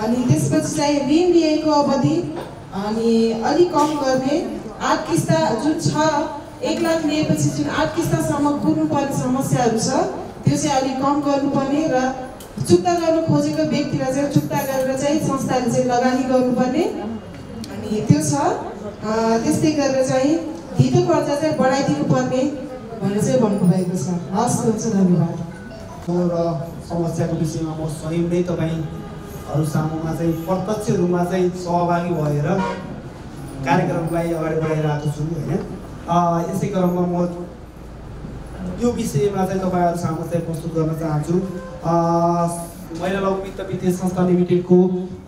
अनि त्यसपछि चाहिँ ऋण लिएको अवधि अनि अलिक कम गर्ने, 8 किस्ता जुन छ 1 लाख लिएपछि जुन 8 किस्तासम्म कुर्नुपर्ने समस्याहरू छ त्यो चाहिँ अलिक कम गर्नुपर्ने र चुक्ता गर्न खोजेको व्यक्तिलाई चाहिँ चुक्ता गरेर चाहिँ संस्थाले चाहिँ लगानी गर्नुपर्ने अनि त्यो छ। त्यस्तै गरेर चाहिँ धितो कर्जा चाहिँ बढाइदिनु पर्ने भनेर चाहिँ भन्नुभएको छ। हस्, हुन्छ, धन्यवाद। र समस्याको विषयमा म स्वयं नै तपाईँहरू सामुमा चाहिँ प्रत्यक्ष रूपमा चाहिँ सहभागी भएर कार्यक्रमलाई अगाडि बढाइरहेको छु होइन। यसै क्रममा म यो विषयमा चाहिँ तपाईँहरू सामु चाहिँ प्रस्तुत गर्न चाहन्छु। महिला लघु वित्त वित्तीय संस्था लिमिटेडको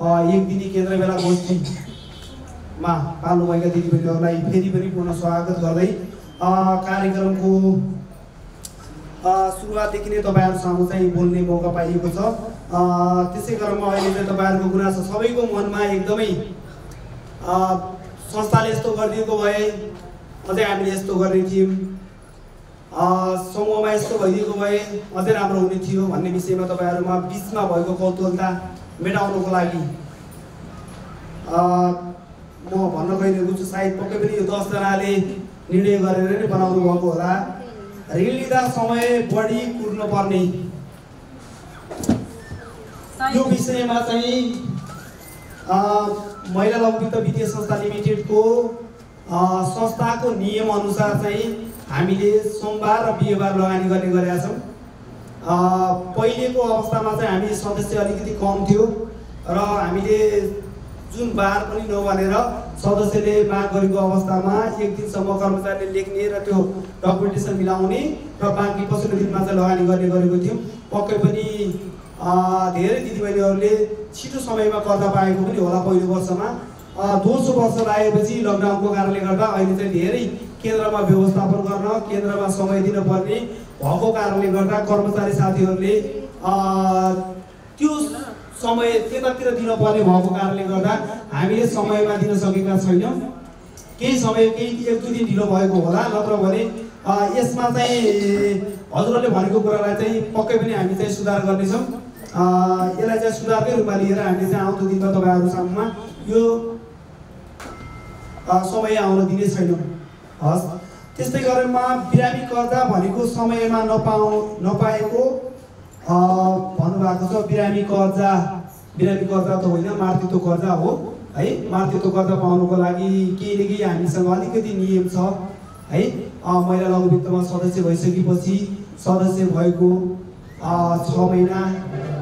1 दिने केन्द्र बेला गोष्ठीमा पाल्नुभएका दिदीबहिनीहरूलाई फेरि पनि पुनः स्वागत गर्दै कार्यक्रमको सुरुवातदेखि नै तपाईँहरू सामु चाहिँ बोल्ने मौका पाइएको छ। त्यसै क्रममा अहिले चाहिँ तपाईँहरूको गुनासो सबैको मनमा एकदमै संस्थाले यस्तो गरिदिएको भए अझै हामीले यस्तो गर्ने थियौँ, समूहमा यस्तो भइदिएको भए अझै राम्रो हुने थियो भन्ने विषयमा तपाईँहरूमा बिचमा भएको कौतूहलता मेटाउनको लागि म भन्न गइरहेको छु। सायद पक्कै पनि यो 10 जनाले निर्णय गरेर नै बनाउनु भएको होला। ऋण लिँदा समय बढी कुर्नु पर्ने यो विषयमा चाहिँ महिला लघु वित्त वित्तीय संस्था लिमिटेडको संस्थाको नियम अनुसार चाहिँ हामीले सोमबार र बिहिबार लगानी गर्ने गरेका छौँ। पहिलेको अवस्थामा चाहिँ हामी सदस्य अलिकति कम थियो र हामीले जुन बार पनि नबनेर सदस्यले माग गरेको अवस्थामा 1 दिनसम्म कर्मचारीले लेख्ने र त्यो डकुमेन्टेसन मिलाउने र बाँकी पछिल्लो दिनमा चाहिँ लगानी गर्ने गरेको थियौँ। पक्कै पनि धेरै दिदीबहिनीहरूले छिटो समयमा कर्जा पाएको पनि होला पहिलो वर्षमा। दोस्रो वर्ष लागेपछि लकडाउनको कारणले गर्दा अहिले चाहिँ धेरै केन्द्रमा व्यवस्थापन गर्न, केन्द्रमा समय दिनुपर्ने भएको कारणले गर्दा कर्मचारी साथीहरूले त्यो समय त्यतातिर दिनुपर्ने भएको कारणले गर्दा हामीले समयमा दिन सकेका छैनौँ। केही समय केही 1-2 दिन ढिलो भएको होला, नत्र भने यसमा चाहिँ हजुरहरूले भनेको कुरालाई चाहिँ पक्कै पनि हामी चाहिँ सुधार गर्नेछौँ। यसलाई चाहिँ सुधारकै रूपमा लिएर हामीले चाहिँ आउँदो दिनमा तपाईँहरू सामुमा यो समय आउन दिने छैनौँ। हस्, त्यस्तै गरेरमा बिरामी कर्जा भनेको समयमा नपाएको भन्नुभएको छ। बिरामी कर्जा त होइन, मातृत्व कर्जा हो है। मातृत्व कर्जा पाउनुको लागि केही न केही हामीसँग अलिकति नियम छ है। महिला लघु वित्तमा सदस्य भइसकेपछि सदस्य भएको 6 महिना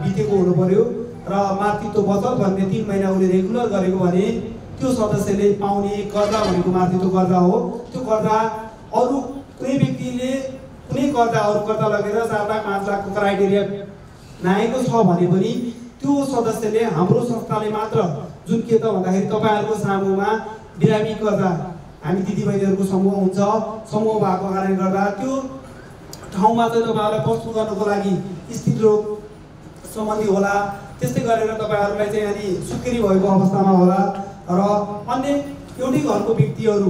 बितेको हुनु पर्यो र मातृत्व बचत भन्ने 3 महिना उसले रेगुलर गरेको भने त्यो सदस्यले पाउने कर्जा भनेको मातृत्व कर्जा हो। त्यो कर्जा अरू कुनै व्यक्तिले कुनै कर्जा अरू कर्जा लगेर 4 लाख 5 लाखको क्राइटेरिया नआएको छ भने पनि त्यो सदस्यले हाम्रो संस्थाले मात्र जुन के त भन्दाखेरि तपाईँहरूको सामुमा बिरामी कर्जा हामी दिदीबहिनीहरूको समूह हुन्छ, समूह भएको कारणले गर्दा त्यो ठाउँमा चाहिँ तपाईँहरूलाई प्रस्तुत गर्नको लागि स्थित रोग सम्बन्धी होला त्यस्तै गरेर तपाईँहरूलाई चाहिँ अनि सुत्केरी भएको अवस्थामा होला र अन्य एउटै घरको व्यक्तिहरू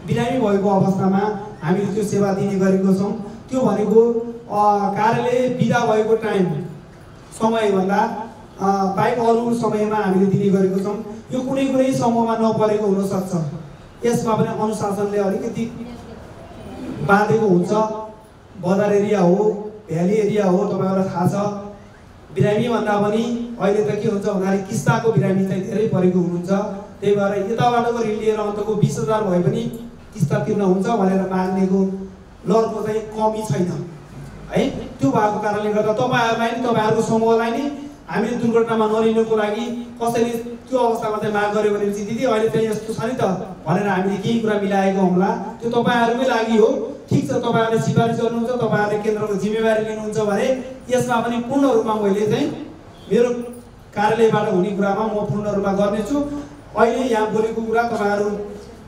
बिरामी भएको अवस्थामा हामीले त्यो सेवा दिने गरेको छौँ। त्यो भनेको कार्यालय बिदा भएको टाइम समयभन्दा बाहेक अरू समयमा हामीले दिने गरेको छौँ। यो कुनै कुनै समूहमा नपरेको हुनसक्छ, यसमा पनि अनुशासनले अलिकति बाँधेको हुन्छ। बजार एरिया हो, भ्याली एरिया हो, तपाईँहरूलाई थाहा छ। बिरामी भन्दा पनि अहिले त के हुन्छ भन्दाखेरि किस्ताको बिरामी चाहिँ धेरै परेको हुनुहुन्छ। त्यही भएर यताबाटको ऋण लिएर अन्तको 20,000 भए पनि किस्ता तिर्न हुन्छ भनेर माग्नेको लरको चाहिँ कमी छैन है। त्यो भएको कारणले गर्दा तपाईँहरूलाई नि तपाईँहरूको समूहलाई नि हामीले दुर्घटनामा नलिनुको लागि कसैले त्यो अवस्थामा चाहिँ माग गर्यो भने चाहिँ दिदी अहिले चाहिँ यस्तो छ नि त भनेर हामीले केही कुरा मिलाएको होला। त्यो तपाईँहरूकै लागि हो। ठिक छ, तपाईँहरूले सिफारिस गर्नुहुन्छ, तपाईँहरूले केन्द्रको जिम्मेवारी लिनुहुन्छ भने यसमा पनि पूर्ण रूपमा मैले चाहिँ मेरो कार्यालयबाट हुने कुरामा म पूर्ण रूपमा गर्नेछु। अहिले यहाँ बोलेको कुरा तपाईँहरू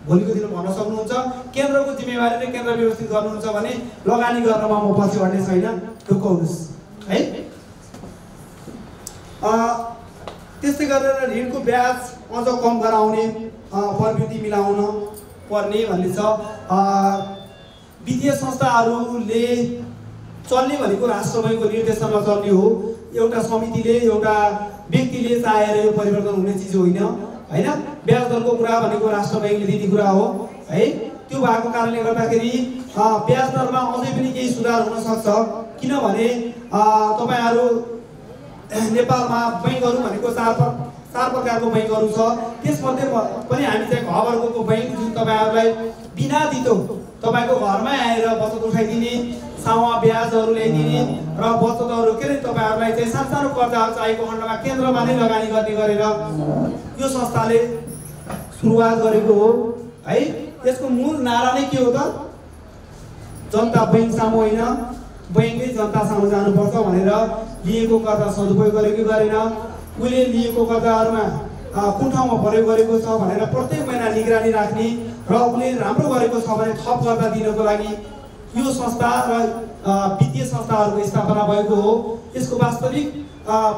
भोलिको दिन भन्न सक्नुहुन्छ। केन्द्रको जिम्मेवारी नै केन्द्र व्यवस्थित गर्नुहुन्छ भने लगानी गर्नमा म पछि हट्ने छैन, ढुकाउनुहोस् है। त्यस्तै गरेर ऋणको ब्याज अझ कम गराउने प्रवृत्ति मिलाउन पर्ने भन्ने छ। वित्तीय संस्थाहरूले चल्ने भनेको राष्ट्र बैङ्कको निर्देशनमा चल्ने हो। एउटा समितिले एउटा व्यक्तिले चाहेर यो परिवर्तन हुने चिज होइन होइन। ब्याज दरको कुरा भनेको राष्ट्र बैङ्कले दिने कुरा हो है। त्यो भएको कारणले गर्दाखेरि ब्याज दरमा अझै पनि केही सुधार हुन सक्छ। किनभने तपाईँहरू नेपालमा बैङ्कहरू भनेको चार प्रकारको बैङ्कहरू छ। त्यसमध्ये पनि हामी चाहिँ घ वर्गको बैङ्क जुन तपाईँहरूलाई बिना दितो तपाईँको घरमै आएर बचत उठाइदिने, सावा ब्याजहरू ल्याइदिने र बचतहरू के अरे तपाईँहरूलाई चाहिँ सानो कर्जाहरू चाहिएको खण्डमा केन्द्रमा नै लगानी गर्ने गरेर यो संस्थाले सुरुवात गरेको हो है। यसको मूल नारा नै के हो त? जनता बैङ्क सामु होइन, बैङ्कै जनता सामु जानुपर्छ भनेर लिएको कर्जा सदुपयोग गरेको गरेन, उसले लिएको कर्जाहरूमा कुन ठाउँमा प्रयोग गरेको छ भनेर प्रत्येक महिना निगरानी राख्ने र उसले राम्रो गरेको छ भने थप कर्जा दिनको लागि यो संस्था र वित्तीय संस्थाहरूको स्थापना भएको हो। यसको वास्तविक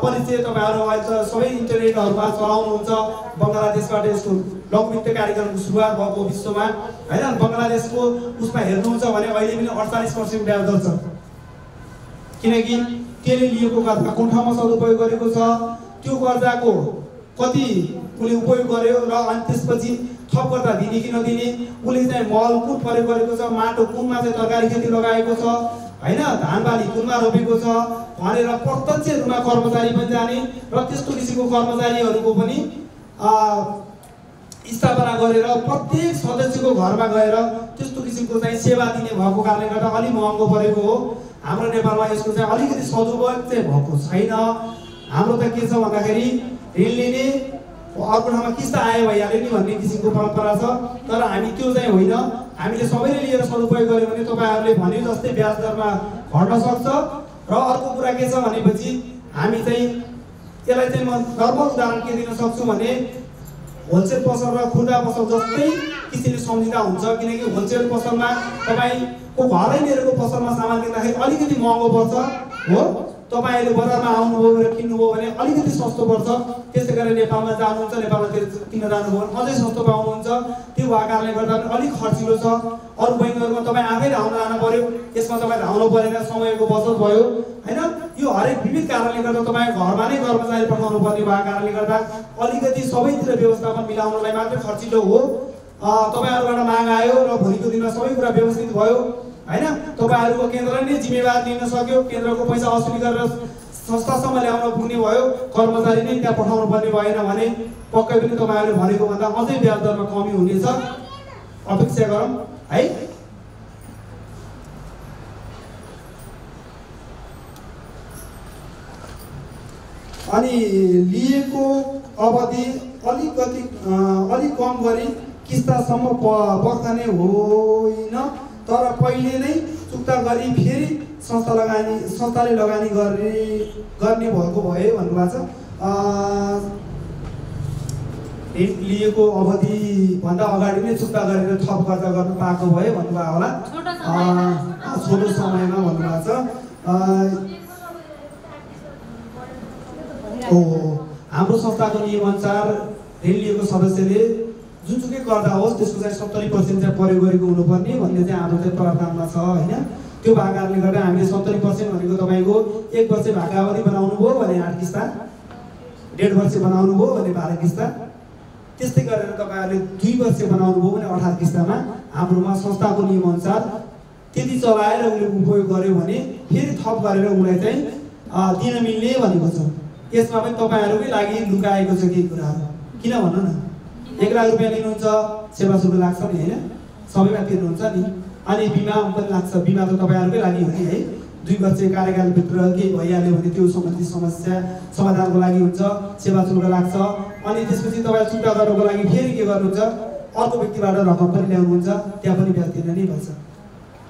परिचय तपाईँहरू अहिले त सबै इन्टरनेटहरूमा चलाउनुहुन्छ। बङ्गलादेशबाट यसको लघुवित्त कार्यक्रमको सुरुवात भएको विश्वमा होइन। बङ्गलादेशको उसमा हेर्नुहुन्छ भने अहिले पनि 48% ब्याज दर छ, किनकि त्यसले लिएको कर्जा कुन ठाउँमा सदुपयोग गरेको छ, त्यो कर्जाको कति उसले उपयोग गर्यो र अनि त्यसपछि थप कर्जा दिने कि नदिने, उसले चाहिँ मल कुन प्रयोग गरेको छ, माटो कुनमा चाहिँ तरकारी खेती लगाएको छ होइन, धान बाली कुनमा रोपेको छ भनेर प्रत्यक्ष रूपमा कर्मचारी पनि जाने र त्यस्तो किसिमको कर्मचारीहरूको पनि स्थापना गरेर प्रत्येक सदस्यको घरमा गएर त्यस्तो किसिमको चाहिँ सेवा दिने भएको कारणले गर्दा अलिक महँगो परेको हो। हाम्रो नेपालमा यसको चाहिँ अलिकति सदुपयोग चाहिँ भएको छैन। हाम्रो त के छ भन्दाखेरि ऋण लिने अर्को ठाउँमा किस्ता आयो भइहाल्यो नि भन्ने किसिमको परम्परा छ। तर हामी त्यो चाहिँ होइन। हामीले सबैले लिएर सदुपयोग गर्यो भने तपाईँहरूले भने जस्तै ब्याज दरमा घट्न सक्छ। र अर्को कुरा के छ भनेपछि हामी चाहिँ यसलाई चाहिँ म नर्मल उदाहरण के दिन सक्छु भने होलसेल पसल र खुर्दा पसल जस्तै किसिमले सम्झिँदा हुन्छ। किनकि होलसेल पसलमा तपाईँको घरै लिएको पसलमा सामान किन्दाखेरि अलिकति महँगो पर्छ हो। तपाईँहरूले बजारमा आउनुभयो र किन्नुभयो भने अलिकति सस्तो पर्छ। त्यसै गरी नेपालमा जानुहुन्छ, नेपालमा किन्न जानुभयो भने अझै सस्तो पाउनुहुन्छ। त्यो भएको कारणले गर्दा अलिक खर्चिलो छ। अरू बैङ्कहरूमा तपाईँ आफै धाउन जानु पर्यो, यसमा तपाईँ धाउनु परेन, समयको बचत भयो होइन। यो हरेक विविध कारणले गर्दा तपाईँ घरमा नै कर्मचारी पठाउनु पर्ने भएको कारणले गर्दा अलिकति सबैतिर व्यवस्थापन मिलाउनलाई मात्रै खर्चिलो हो। तपाईँहरूबाट माग आयो र भोलिको दिनमा सबै कुरा व्यवस्थित भयो होइन। तपाईँहरूको केन्द्रले नै जिम्मेवार लिन सक्यो, केन्द्रको पैसा असुली गरेर संस्थासम्म ल्याउन पुग्ने भयो, कर्मचारी नै त्यहाँ पठाउनु पर्ने भएन भने पक्कै पनि तपाईँहरूले भनेको भन्दा अझै ब्याज दरमा कमी हुनेछ, अपेक्षा गरौँ है। अनि लिएको अवधि अलिक कम गरी किस्तासम्म पर्खने होइन, तर पहिले नै चुक्ता गरी फेरि संस्थाले लगानी गर्ने भएको भए भन्नुभएको छ। लिएको अवधि भन्दा अगाडि नै चुक्ता गरेर थप कर्जा गर्नु पाएको भए भन्नुभयो होला, छोटो समयमा भन्नुभएको छ। हाम्रो संस्थाको नियमअनुसार ऋण लिएको सदस्यले जुनसुकै गर्दा होस् त्यसको चाहिँ 70% चाहिँ प्रयोग गरेको हुनुपर्ने भन्ने चाहिँ हाम्रो चाहिँ प्रावधानमा छ होइन। त्यो भएको कारणले गर्दा हामीले 70% भनेको तपाईँको 1 वर्ष भाकावधि बनाउनु भयो भने 8 किस्ता, 1.5 वर्ष बनाउनु भयो भने 12 किस्ता, त्यस्तै गरेर तपाईँहरूले 2 वर्ष बनाउनु भयो भने 18 किस्तामा हाम्रोमा संस्थाको नियमअनुसार त्यति चलाएर उसले उपयोग गर्यो भने फेरि थप गरेर उसलाई चाहिँ दिन मिल्ने भनेको छ। यसमा पनि तपाईँहरूकै लागि लुकाएको छ केही कुराहरू। किन भन्नु न, 1 लाख रुपियाँ लिनुहुन्छ, सेवा शुल्क लाग्छ नि होइन, सबैमा तिर्नुहुन्छ नि, अनि बिमा पनि लाग्छ। बिमा त तपाईँहरूकै लागि हो नि है। 2 वर्ष कार्यकालभित्र केही भइहाल्यो भने त्यो सम्बन्धी समस्या समाधानको लागि हुन्छ, सेवा शुल्क लाग्छ। अनि त्यसपछि तपाईँ चुक्ता गर्नको लागि फेरि के गर्नुहुन्छ, अर्को व्यक्तिबाट रकम पनि ल्याउनुहुन्छ, त्यहाँ पनि ब्याज तिर्न नै पर्छ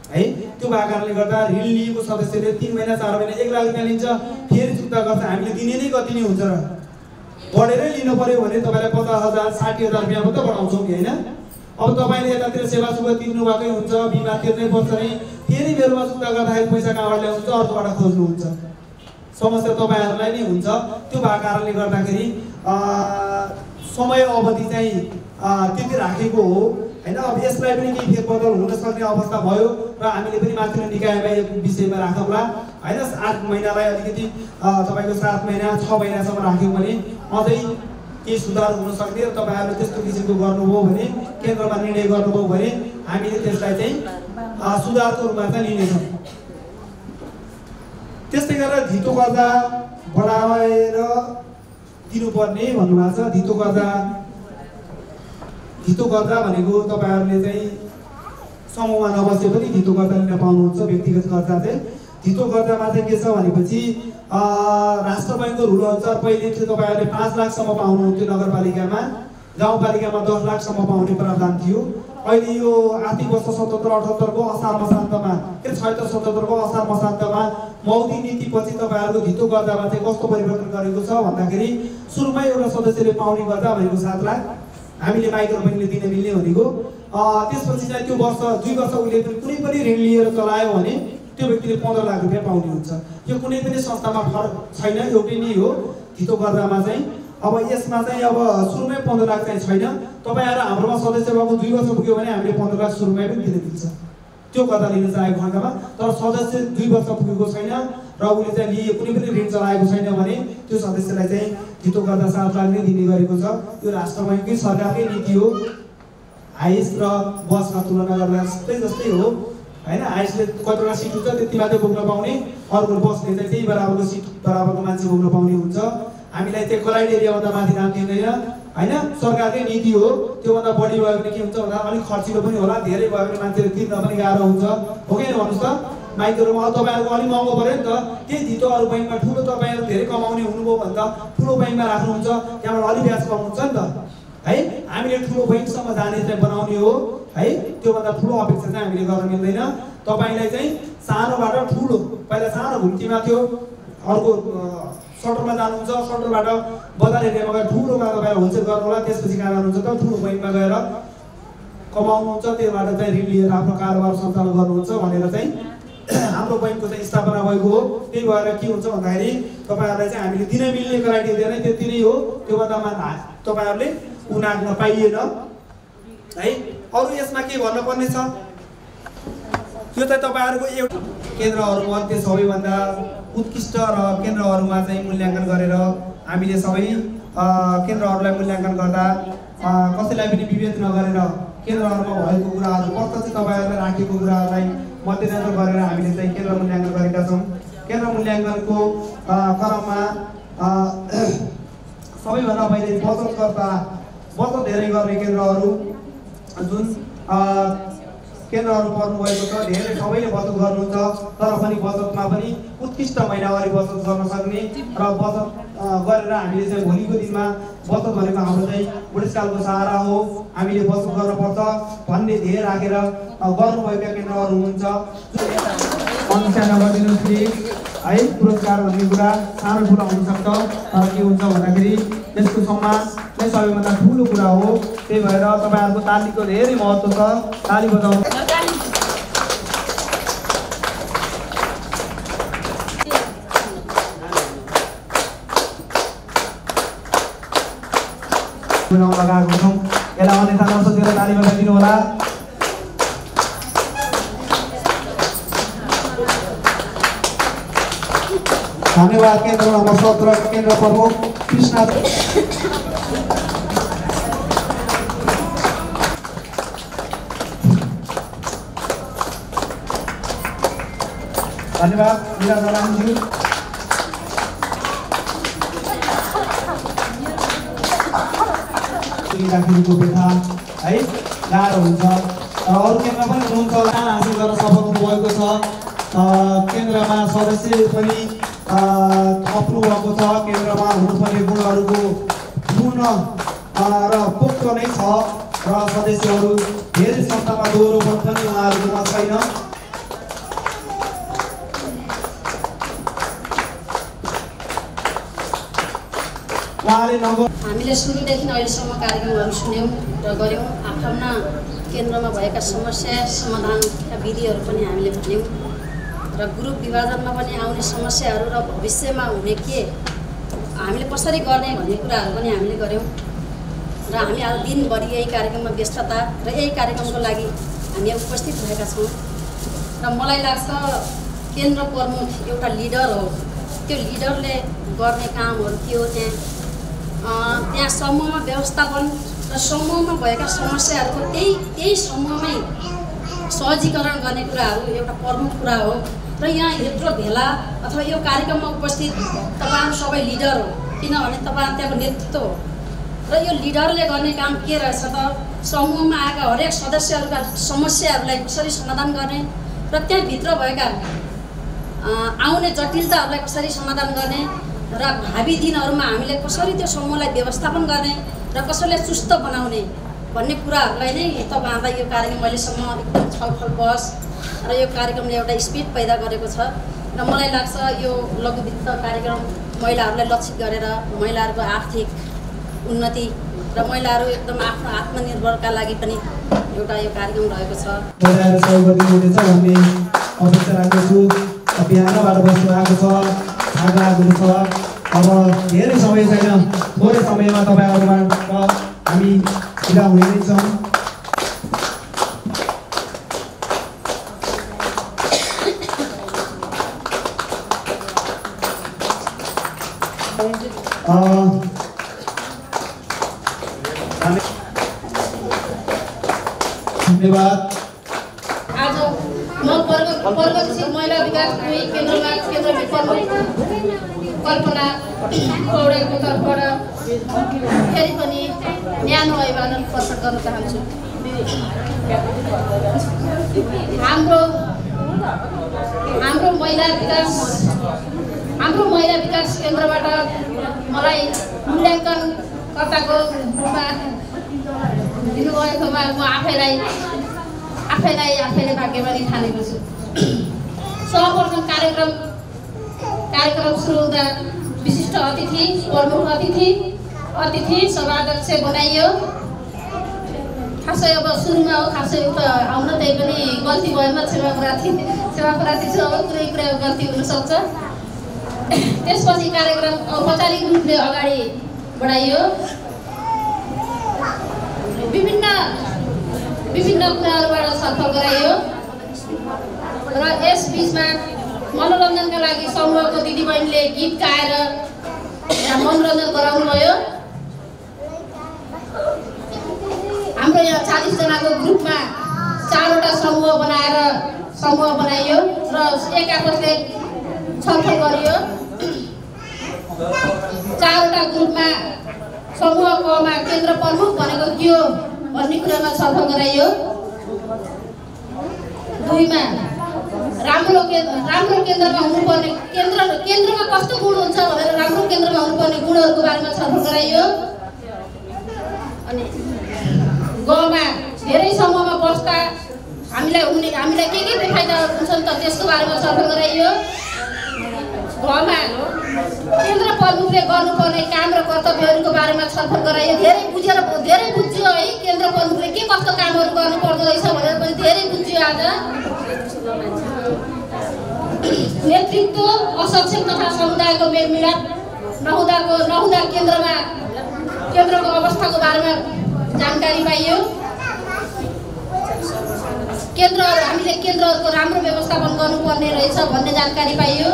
है। त्यो भएको कारणले गर्दा ऋण लिएको सदस्यले 3 महिना 4 महिना 1 लाख रुपियाँ लिन्छ, फेरि चुक्ता गर्छ। हामीले दिने नै कति नै हुन्छ र, बढेरै लिनु पर्यो भने तपाईँलाई 50,000 60,000 रुपियाँ मात्रै बढाउँछौँ नि होइन। अब तपाईँले यतातिर सेवा शुल्क तिर्नु भएकै हुन्छ, बिमा तिर्नै पर्छ नि, फेरि मेरोमा चुक्ता गर्दाखेरि पैसा कहाँबाट ल्याउँछ, अर्कोबाट खोज्नुहुन्छ, समस्या तपाईँहरूलाई नै हुन्छ। त्यो भएको कारणले गर्दाखेरि समय अवधि चाहिँ त्यति राखेको हो होइन। अब यसलाई पनि केही फेरबदल हुन सक्ने अवस्था भयो र हामीले पनि माथिल्लो निकायमा यो विषयमा राखौँला होइन। 8 महिनालाई अलिकति तपाईँको 7 महिना 6 महिनासम्म राख्यौँ भने अझै केही सुधार हुन सक्ने र तपाईँहरूले त्यस्तो किसिमको गर्नुभयो भने, केन्द्रमा निर्णय गर्नुभयो भने हामीले त्यसलाई चाहिँ सुधारको रूपमा चाहिँ लिनेछौँ। त्यस्तै गरेर धितो गर्दा बढाएर दिनुपर्ने भन्नुभएको छ। धितो गर्दा भनेको तपाईँहरूले चाहिँ समूहमा नबसे पनि धितो गर्दा लिन पाउनुहुन्छ। व्यक्तिगत गर्दा चाहिँ धितो गर्दामा चाहिँ के छ भनेपछि राष्ट्र बैङ्कको रुल अनुसार पहिले चाहिँ तपाईँहरूले 5 लाखसम्म पाउनुहुन्थ्यो नगरपालिकामा, गाउँपालिकामा 10 लाखसम्म पाउने प्रावधान थियो। अहिले यो आर्थिक वर्ष 77-78 को असार मसान्तमा के 76-77 को असार मसान्तमा मौद्रिक नीतिपछि तपाईँहरूको धितो गर्दामा चाहिँ कस्तो परिवर्तन गरेको छ भन्दाखेरि सुरुमै एउटा सदस्यले पाउने गर्दा भनेको 7 लाख हामीले माइक्रो बैङ्कले दिन मिल्ने भनेको। त्यसपछि चाहिँ त्यो वर्ष 2 वर्ष उसले कुनै पनि ऋण लिएर चलायो भने त्यो व्यक्तिले 15 लाख रुपियाँ पाउने हुन्छ। यो कुनै पनि संस्थामा फरक छैन, एउटै नै हो धितो गर्दामा चाहिँ। अब यसमा चाहिँ अब सुरुमै 15 लाख चाहिँ छैन। तपाईँहरू हाम्रोमा सदस्य भएको 2 वर्ष पुग्यो भने हामीले 15 लाख सुरुमै पनि दिन मिल्छ त्यो गर्दा लिन चाहेको खण्डमा। तर सदस्य 2 वर्ष पुगेको छैन र उसले चाहिँ लिए कुनै पनि ऋण चलाएको छैन भने त्यो सदस्यलाई चाहिँ धितो गर्दा 7 लाख नै दिने गरेको छ। यो राष्ट्र बैङ्ककै सरकारकै नीति हो। आइस र बसमा तुलना गर्दा जस्तै हो होइन। आइसले कतिवटा सिट हुन्छ त्यति मात्रै बोक्न पाउने, अर्को बसले चाहिँ त्यही बराबरको सिट बराबरको मान्छे बोक्न पाउने हुन्छ। हामीलाई चाहिँ क्राइड एरियाभन्दा माथि नाम दिँदैन होइन, सरकारकै नीति हो। त्योभन्दा बढी भयो भने के हुन्छ भन्दा अलिक खर्चिलो पनि होला, धेरै भयो भने मान्छेले तिर्न पनि गाह्रो हुन्छ, हो कि भन्नुहोस् त। माइक्रोमा तपाईँहरूको अलिक महँगो पऱ्यो नि त। त्यही धितो अरू बैङ्कमा ठुलो तपाईँहरू धेरै कमाउने हुनुभयो भने त ठुलो बैङ्कमा राख्नुहुन्छ, त्यहाँबाट अलिक ब्याज पाउनुहुन्छ नि त है। हामीले ठुलो बैङ्कसम्म जाने चाहिँ बनाउने हो है। त्योभन्दा ठुलो अपेक्षा चाहिँ हामीले गर्न मिल्दैन। तपाईँलाई चाहिँ सानोबाट ठुलो, पहिला सानो घुम्तीमा थियो, अर्को सटरमा जानुहुन्छ, सटरबाट बजार एरियामा गएर ठुलोमा तपाईँ होलसेल गर्नु होला, त्यसपछि कहाँ जानुहुन्छ त ठुलो बैङ्कमा गएर कमाउनुहुन्छ, त्योबाट चाहिँ ऋण लिएर आफ्नो कारोबार सञ्चालन गर्नुहुन्छ भनेर चाहिँ हाम्रो बैङ्कको चाहिँ स्थापना भएको हो। त्यही भएर के हुन्छ भन्दाखेरि तपाईँहरूलाई चाहिँ हामीले दिन मिल्ने क्राइटेरिया नै त्यति नै हो। त्योभन्दा तपाईँहरूले उनाग्न पाइएन है। अरू यसमा के भन्नुपर्ने छ, यो चाहिँ तपाईँहरूको एउटा केन्द्रहरूमध्ये सबैभन्दा उत्कृष्ट र केन्द्रहरूमा चाहिँ मूल्याङ्कन गरेर हामीले सबै केन्द्रहरूलाई मूल्याङ्कन गर्दा कसैलाई पनि विभेद नगरेर केन्द्रहरूमा भएको कुराहरू प्रत्यक्ष तपाईँहरूले राखेको कुराहरूलाई मध्यनजर गरेर हामीले चाहिँ केन्द्र मूल्याङ्कन गरेका छौँ। केन्द्र मूल्याङ्कनको क्रममा सबैभन्दा पहिले बचत धेरै गर्ने केन्द्रहरू जुन केन्द्रहरू पर्नुभएको छ, धेरै सबैले बचत गर्नुहुन्छ, तर पनि बचतमा पनि उत्कृष्ट महिनावारी बचत गर्न सक्ने र बचत गरेर हामीले चाहिँ भोलिको दिनमा बचत भनेको हाम्रो चाहिँ बुढेसकालको सहारा हो, हामीले बचत गर्नुपर्छ भन्ने ध्येय राखेर गर्नुभएका केन्द्रहरू हुनुहुन्छ। अनुसा नगरिदिनुहोस् प्लिज है। पुरस्कार भन्ने कुरा सानो ठुलो हुनसक्छ, तर के हुन्छ भन्दाखेरि त्यसको सम्मान नै सबैभन्दा ठुलो कुरा हो। त्यही भएर तपाईँहरूको तालीको धेरै महत्त्व छ, ताली बजाउनु। लगाएको छौँ। यसलाई अन्यथा नसोचेर ताली बजाइदिनु होला। धन्यवाद। केन्द्र नम्बर 17 केन्द्र प्रमुख कृष्ण धन्यवाद मीरा दलामज्यू। राखिएको व्यथा है गाह्रो हुन्छ। अरू केन्द्र पनि हुनुहुन्छ हासिल गर्न सफल हुनुभएको छ। केन्द्रमा सदस्य पनि थप्नु भएको छ। केन्द्रमा हुनुपर्ने गुणहरूको पूर्ण र पोख्त नै छ र सदस्यहरू धेरै संस्थामा दोहोरोपन पनि उहाँहरूकोमा छैन। हामीले सुरुदेखि अहिलेसम्म कार्यक्रमहरू सुन्यौँ र गऱ्यौँ। आफ्ना केन्द्रमा भएका समस्या समाधानका विधिहरू पनि हामीले भन्यौँ र ग्रुप विभाजनमा पनि आउने समस्याहरू र भविष्यमा हुने के हामीले कसरी गर्ने भन्ने कुराहरू पनि हामीले गऱ्यौँ र हामी आज दिनभरि यही कार्यक्रममा व्यस्तता र यही कार्यक्रमको लागि हामी उपस्थित भएका छौँ। र मलाई लाग्छ केन्द्र प्रमुख एउटा लिडर हो। त्यो लिडरले गर्ने कामहरू के हो, त्यहाँ समूहमा व्यवस्थापन र समूहमा भएका समस्याहरूको त्यही समूहमै सहजीकरण गर्ने कुराहरू एउटा प्रमुख कुरा हो। र यहाँ यत्रो भेला अथवा यो कार्यक्रममा उपस्थित तपाईँहरू सबै लिडर हो, किनभने तपाईँहरू त्यहाँको नेतृत्व हो। र यो लिडरले गर्ने काम के रहेछ त समूहमा आएका हरेक सदस्यहरूका समस्याहरूलाई कसरी समाधान गर्ने र त्यहाँभित्र भएका आउने जटिलताहरूलाई कसरी समाधान गर्ने र भावी दिनहरूमा हामीले कसरी त्यो समूहलाई व्यवस्थापन गर्ने र कसैलाई चुस्त बनाउने भन्ने कुराहरूलाई नै तपाईँहरूलाई यो कार्यक्रम अहिलेसम्म एकदम छलफल बहस र यो कार्यक्रमले एउटा स्पिड पैदा गरेको छ। र मलाई लाग्छ यो लघु वित्त कार्यक्रम महिलाहरूलाई लक्षित गरेर महिलाहरूको आर्थिक उन्नति र महिलाहरू एकदम आफ्नो आत्मनिर्भरका लागि पनि एउटा यो कार्यक्रम रहेको छ। महिलाहरू सहयोग गरिदिनुहुनेछ भन्ने अपेक्षा राख्दछु। बिहानबाट बस्नु आएको छ, थाहा लाग्नु छ। अब धेरै समय छैन, थोरै समयमा तपाईँहरूमा हामी बिदा हुने नै छौँ। धन्यवाद। आज म प्रगतिशील महिला विकास केन्द्रमा केन्द्रभित्र कल्पना पौडेलको तर्फबाट फेरि पनि न्यानो अभिवादन प्रकट गर्न चाहन्छु। हाम्रो महिला विकास केन्द्रबाट मलाई मूल्याङ्कनकर्ताको रूपमा दिनुभएकोमा म आफैले भाग्यमानी ठानेको छु। सर्वप्रथम कार्यक्रम सुरु हुँदा विशिष्ट अतिथि प्रमुख अतिथि सभाध्यक्ष बनाइयो। खासै अब सुरुमा हो, खासै त आउन त्यही पनि गल्ती भएमा सेवा प्रार्थी छु। अब कुरा गल्ती हुनसक्छ। त्यसपछि कार्यक्रम औपचारिक रूपले अगाडि बढाइयो। विभिन्न कुराहरूबाट छलफल गराइयो र यस बिचमा मनोरञ्जनका लागि समूहको दिदीबहिनीले गीत गाएर मनोरञ्जन गराउनुभयो। हाम्रो यहाँ 40 जनाको ग्रुपमा 4वटा समूह बनाइयो र एक-आपसले छलफल गरियो। 4वटा ग्रुपमा समूह कमा केन्द्र प्रमुख भनेको के हो भन्ने कुरामा छलफल गराइयो। 2मा राम्रो केन्द्रमा हुनुपर्ने केन्द्रमा कस्तो गुण हुन्छ भनेर राम्रो केन्द्रमा हुनुपर्ने गुणहरूको बारेमा छलफल गराइयो। अनि गमा धेरै समूहमा बस्दा हामीलाई के बेफाइदाहरू हुन्छन् त त्यसको बारेमा छलफल गराइयो। घमा केन्द्र प्रमुखले गर्नुपर्ने काम र कर्तव्यहरूको बारेमा छलफल गराइयो। धेरै बुझ्यो है केन्द्र प्रमुखले के कस्तो कामहरू गर्नुपर्दो रहेछ भनेर पनि धेरै बुझ्यो। आज नेतृत्व असक्षम तथा समुदायको मेलमिलाप नहुँदा केन्द्रको अवस्थाको बारेमा जानकारी पाइयो। हामीले केन्द्रहरूको राम्रो व्यवस्थापन गर्नुपर्ने रहेछ भन्ने जानकारी पाइयो।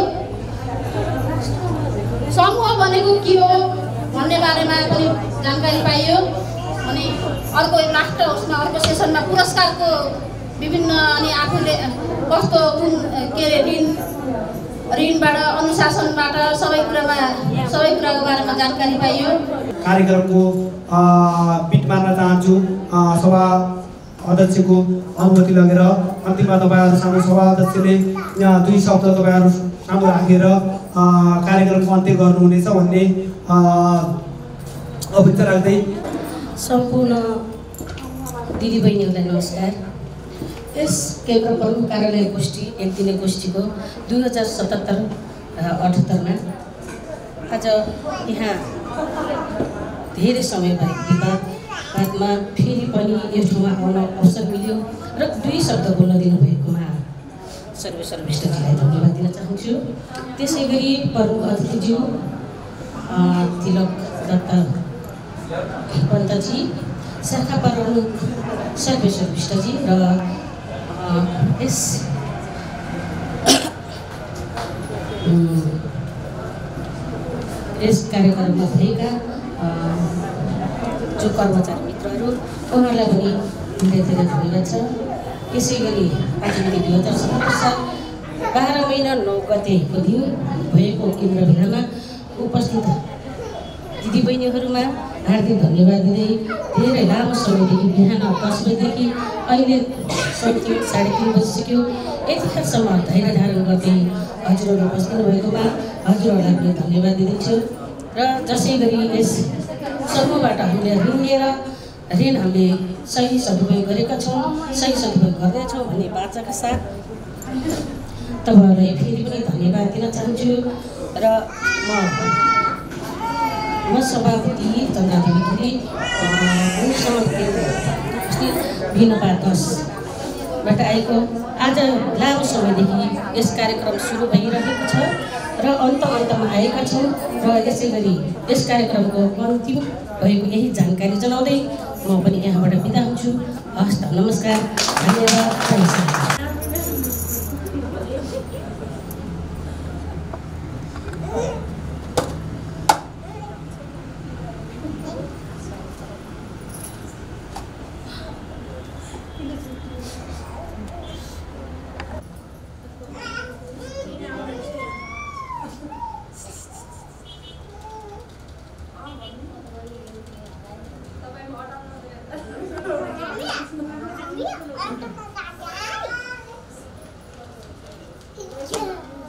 समूह भनेको के हो भन्ने बारेमा पनि जानकारी पाइयो। अनि अर्को लास्ट उसमा अर्को सेसनमा पुरस्कारको विभिन्न अनि आफूले कस्तो कुन के अरे ऋणबाट अनुशासनबाट सबै कुराको बारेमा जानकारी पाइयो। कार्यक्रमको बिट मार्न चाहन्छु। सभा अध्यक्षको अनुमति लगेर अन्तिममा तपाईँहरू सामु सभा अध्यक्षले 2 शब्द तपाईँहरू सामु राखेर कार्यक्रमको अन्त्य गर्नुहुनेछ भन्ने अपेक्षा राख्दै सम्पूर्ण दिदीबहिनीहरूलाई नमस्कार। यस केन्द्र प्रमुख कार्यालय गोष्ठी 1 दिने गोष्ठीको 2077-78मा आज यहाँ धेरै समय बादमा फेरि पनि यो ठाउँमा आउन अवसर मिल्यो र 2 शब्द बोल्न दिनुभएकोमा सर्वेश्वरविष्टजीलाई धन्यवाद दिन चाहन्छु। त्यसै गरी प्रमुख अतिथिज्यू तिलक दत्त पन्तजी, शाखा प्रमुख सर्वेश्वरविष्टजी र यस कार्यक्रममा भएका जो कर्मचारी मित्रहरू उहाँहरूलाई पनि धेरै धन्यवाद छ। त्यसै गरी आज 2017 साल 12 महिना 9 गतेको दिन भएको केन्द्र भेलामा उपस्थित दिदीबहिनीहरूमा हार्दिक धन्यवाद दिँदै धेरै लामो समयदेखि बिहान 10 बजेदेखि अहिले 3:30 बजिसक्यो यतिखेरसम्म धैर्य धारण गर्दै हजुरहरू बस्नु भएकोमा हजुरहरूलाई पनि धन्यवाद दिँदैछु। र जसै गरी यस समूहबाट हामीले ऋण लिएर हामीले सही सदुपयोग गरेका छौँ, सही सदुपयोग गर्दैछौँ भन्ने बाचाका साथ तपाईँहरूलाई फेरि पनि धन्यवाद दिन चाहन्छु। र म सभापति चन्द्रादेवी गिरी भिन्नपा 10बाट आएको। आज लामो समयदेखि यस कार्यक्रम सुरु भइरहेको छ र अन्तमा आएका छौँ र यसै गरी यस कार्यक्रमको अन्तिम भएको यही जानकारी जनाउँदै म पनि यहाँबाट बिदा हुन्छु। हस् त, नमस्कार, धन्यवाद। Yeah.